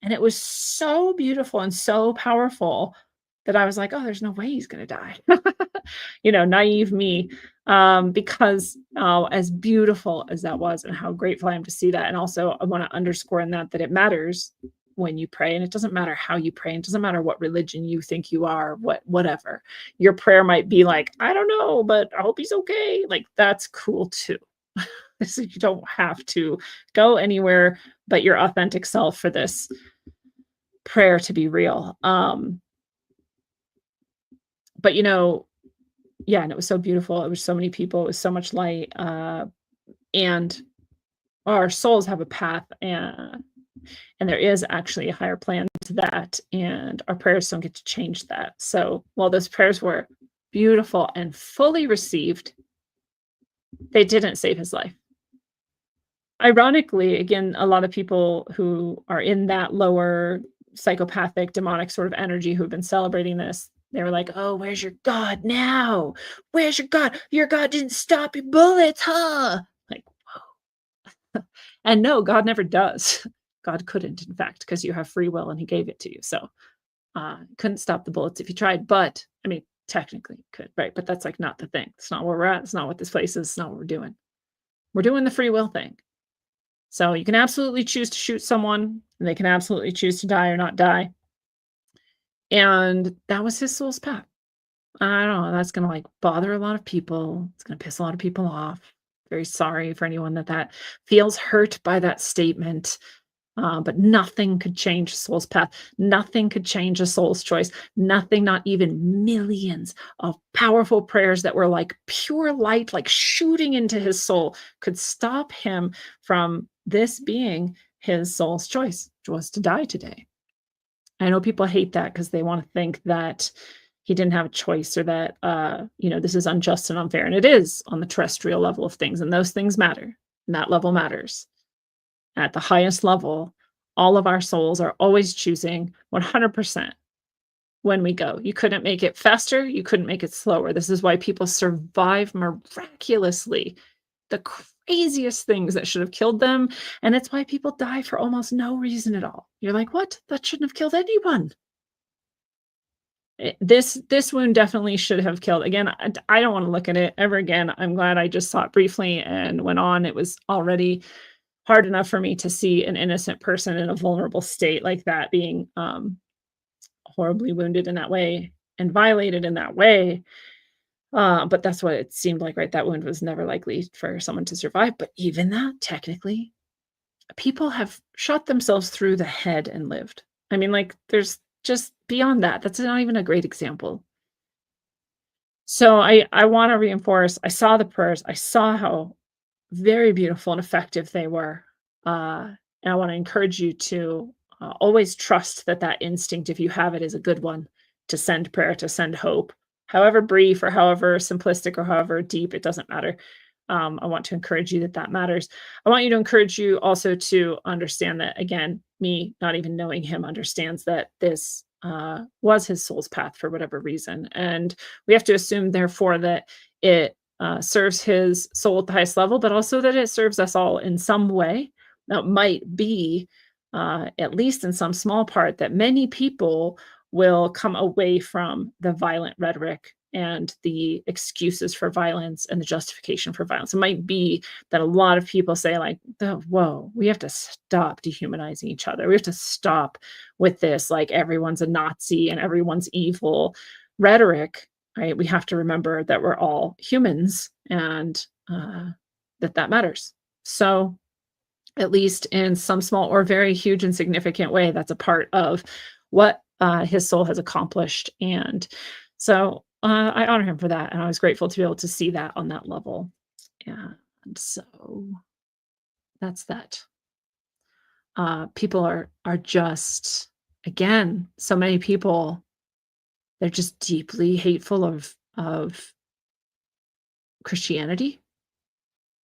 And it was so beautiful and so powerful that I was like, "Oh, there's no way he's gonna die." Naive me, because, as beautiful as that was and how grateful I am to see that, and also I wanna underscore in that it matters when you pray, and it doesn't matter how you pray, and it doesn't matter what religion you think you are, whatever. Your prayer might be like, "I don't know, but I hope he's okay." Like, that's cool too. So you don't have to go anywhere but your authentic self for this prayer to be real. But yeah, and it was so beautiful. It was so many people. It was so much light. And our souls have a path, and there is actually a higher plan to that. And our prayers don't get to change that. So while those prayers were beautiful and fully received, they didn't save his life. Ironically, again, a lot of people who are in that lower psychopathic, demonic sort of energy who've been celebrating this, they were like, "Oh, where's your God now? Where's your God? Your God didn't stop your bullets, huh?" Like, and no, God never does. God couldn't, in fact, because you have free will and he gave it to you. So couldn't stop the bullets if you tried, but I mean, technically you could, right? But that's like not the thing. It's not where we're at. It's not what this place is. It's not what we're doing. We're doing the free will thing. So you can absolutely choose to shoot someone, and they can absolutely choose to die or not die. And that was his soul's path. I don't know. That's going to like bother a lot of people. It's going to piss a lot of people off. Very sorry for anyone that feels hurt by that statement. But nothing could change a soul's path. Nothing could change a soul's choice. Nothing, not even millions of powerful prayers that were like pure light, like shooting into his soul, could stop him from this being his soul's choice, which was to die today. I know people hate that because they want to think that he didn't have a choice or that, this is unjust and unfair. And it is on the terrestrial level of things. And those things matter. And that level matters. At the highest level, all of our souls are always choosing 100% when we go. You couldn't make it faster, you couldn't make it slower. This is why people survive miraculously the craziest things that should have killed them, and it's why people die for almost no reason at all. You're like, "What? That shouldn't have killed anyone." This wound definitely should have killed. Again, I don't wanna look at it ever again. I'm glad I just saw it briefly and went on. It was already hard enough for me to see an innocent person in a vulnerable state like that being horribly wounded in that way and violated in that way. But that's what it seemed like, right? That wound was never likely for someone to survive. But even that, technically, people have shot themselves through the head and lived. I mean, like, there's just beyond that. That's not even a great example. So I want to reinforce. I saw the prayers. I saw how very beautiful and effective they were. And I want to encourage you to always trust that that instinct, if you have it, is a good one to send prayer, to send hope, however brief or however simplistic or however deep, it doesn't matter. I want to encourage you that that matters. I want you to encourage you also to understand that, again, me not even knowing him understands that this was his soul's path for whatever reason. And we have to assume, therefore, that it serves his soul at the highest level, but also that it serves us all in some way. Now, it might be, at least in some small part, that many people will come away from the violent rhetoric and the excuses for violence and the justification for violence. It might be that a lot of people say, like, whoa, we have to stop dehumanizing each other. We have to stop with this, like, everyone's a Nazi and everyone's evil rhetoric. Right? We have to remember that we're all humans and that matters. So, at least in some small or very huge and significant way, that's a part of what his soul has accomplished. And so I honor him for that. And I was grateful to be able to see that on that level. And so that's that. People are just, again, so many people, they're just deeply hateful of Christianity.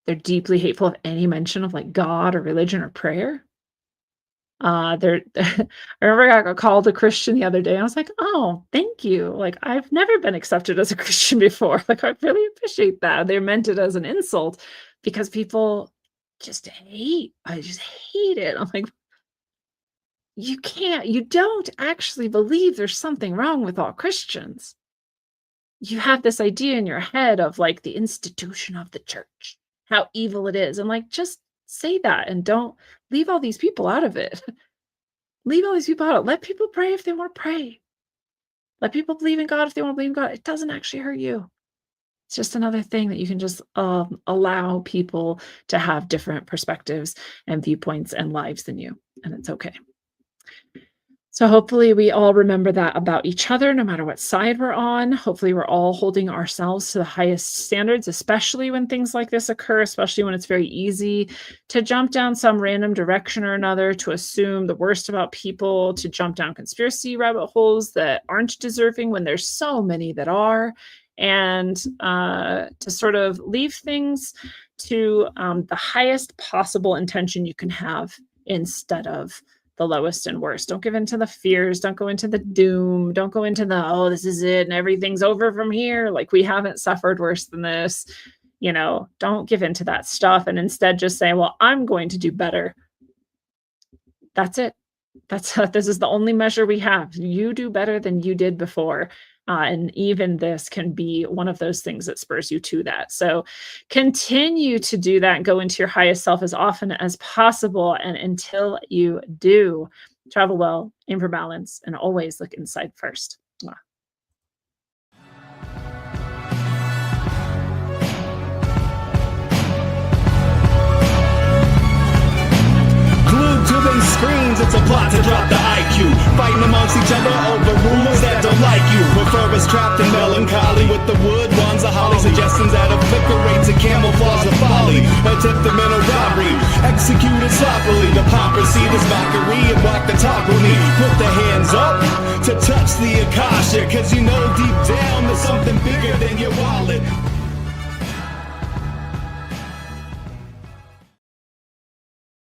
They're deeply hateful of any mention of, like, God or religion or prayer. They're I remember I got called a Christian the other day, and I was like, "Oh, thank you." Like, I've never been accepted as a Christian before. Like, I really appreciate that. They meant it as an insult because people just I just hate it. I'm like, you don't actually believe there's something wrong with all Christians. You have this idea in your head of, like, the institution of the church, how evil it is, and, like, just say that and don't leave all these people out of it. Leave all these people out. Let people pray if they wanna pray. Let people believe in God if they wanna believe in God. It doesn't actually hurt you. It's just another thing that you can just, allow people to have different perspectives and viewpoints and lives than you, and it's okay. So hopefully we all remember that about each other, no matter what side we're on. Hopefully we're all holding ourselves to the highest standards, especially when things like this occur, especially when it's very easy to jump down some random direction or another, to assume the worst about people, to jump down conspiracy rabbit holes that aren't deserving when there's so many that are, and to sort of leave things to the highest possible intention you can have instead of the lowest and worst. Don't give in to the fears. Don't go into the doom. Don't go into the, oh, this is it and everything's over from here. Like, we haven't suffered worse than this. Don't give in to that stuff, and instead just say, well, I'm going to do better. That's it. This is the only measure we have. You do better than you did before. And even this can be one of those things that spurs you to that. So continue to do that and go into your highest self as often as possible. And until you do, travel well, aim for balance, and always look inside first. Mwah. Glued to the screen. Assassinations, it's a plot to drop the IQ. Fighting amongst each other over rumors that don't like you. Prefer us trapped in melancholy with the wood ones of holly. Suggestions that a flicker rate to camouflage the folly. Attempted mental robbery, executed sloppily. Hypocrisy, this mockery, and walk the talk with me. Put the hands up to touch the Akasha, cause you know deep down there's something bigger than your wallet.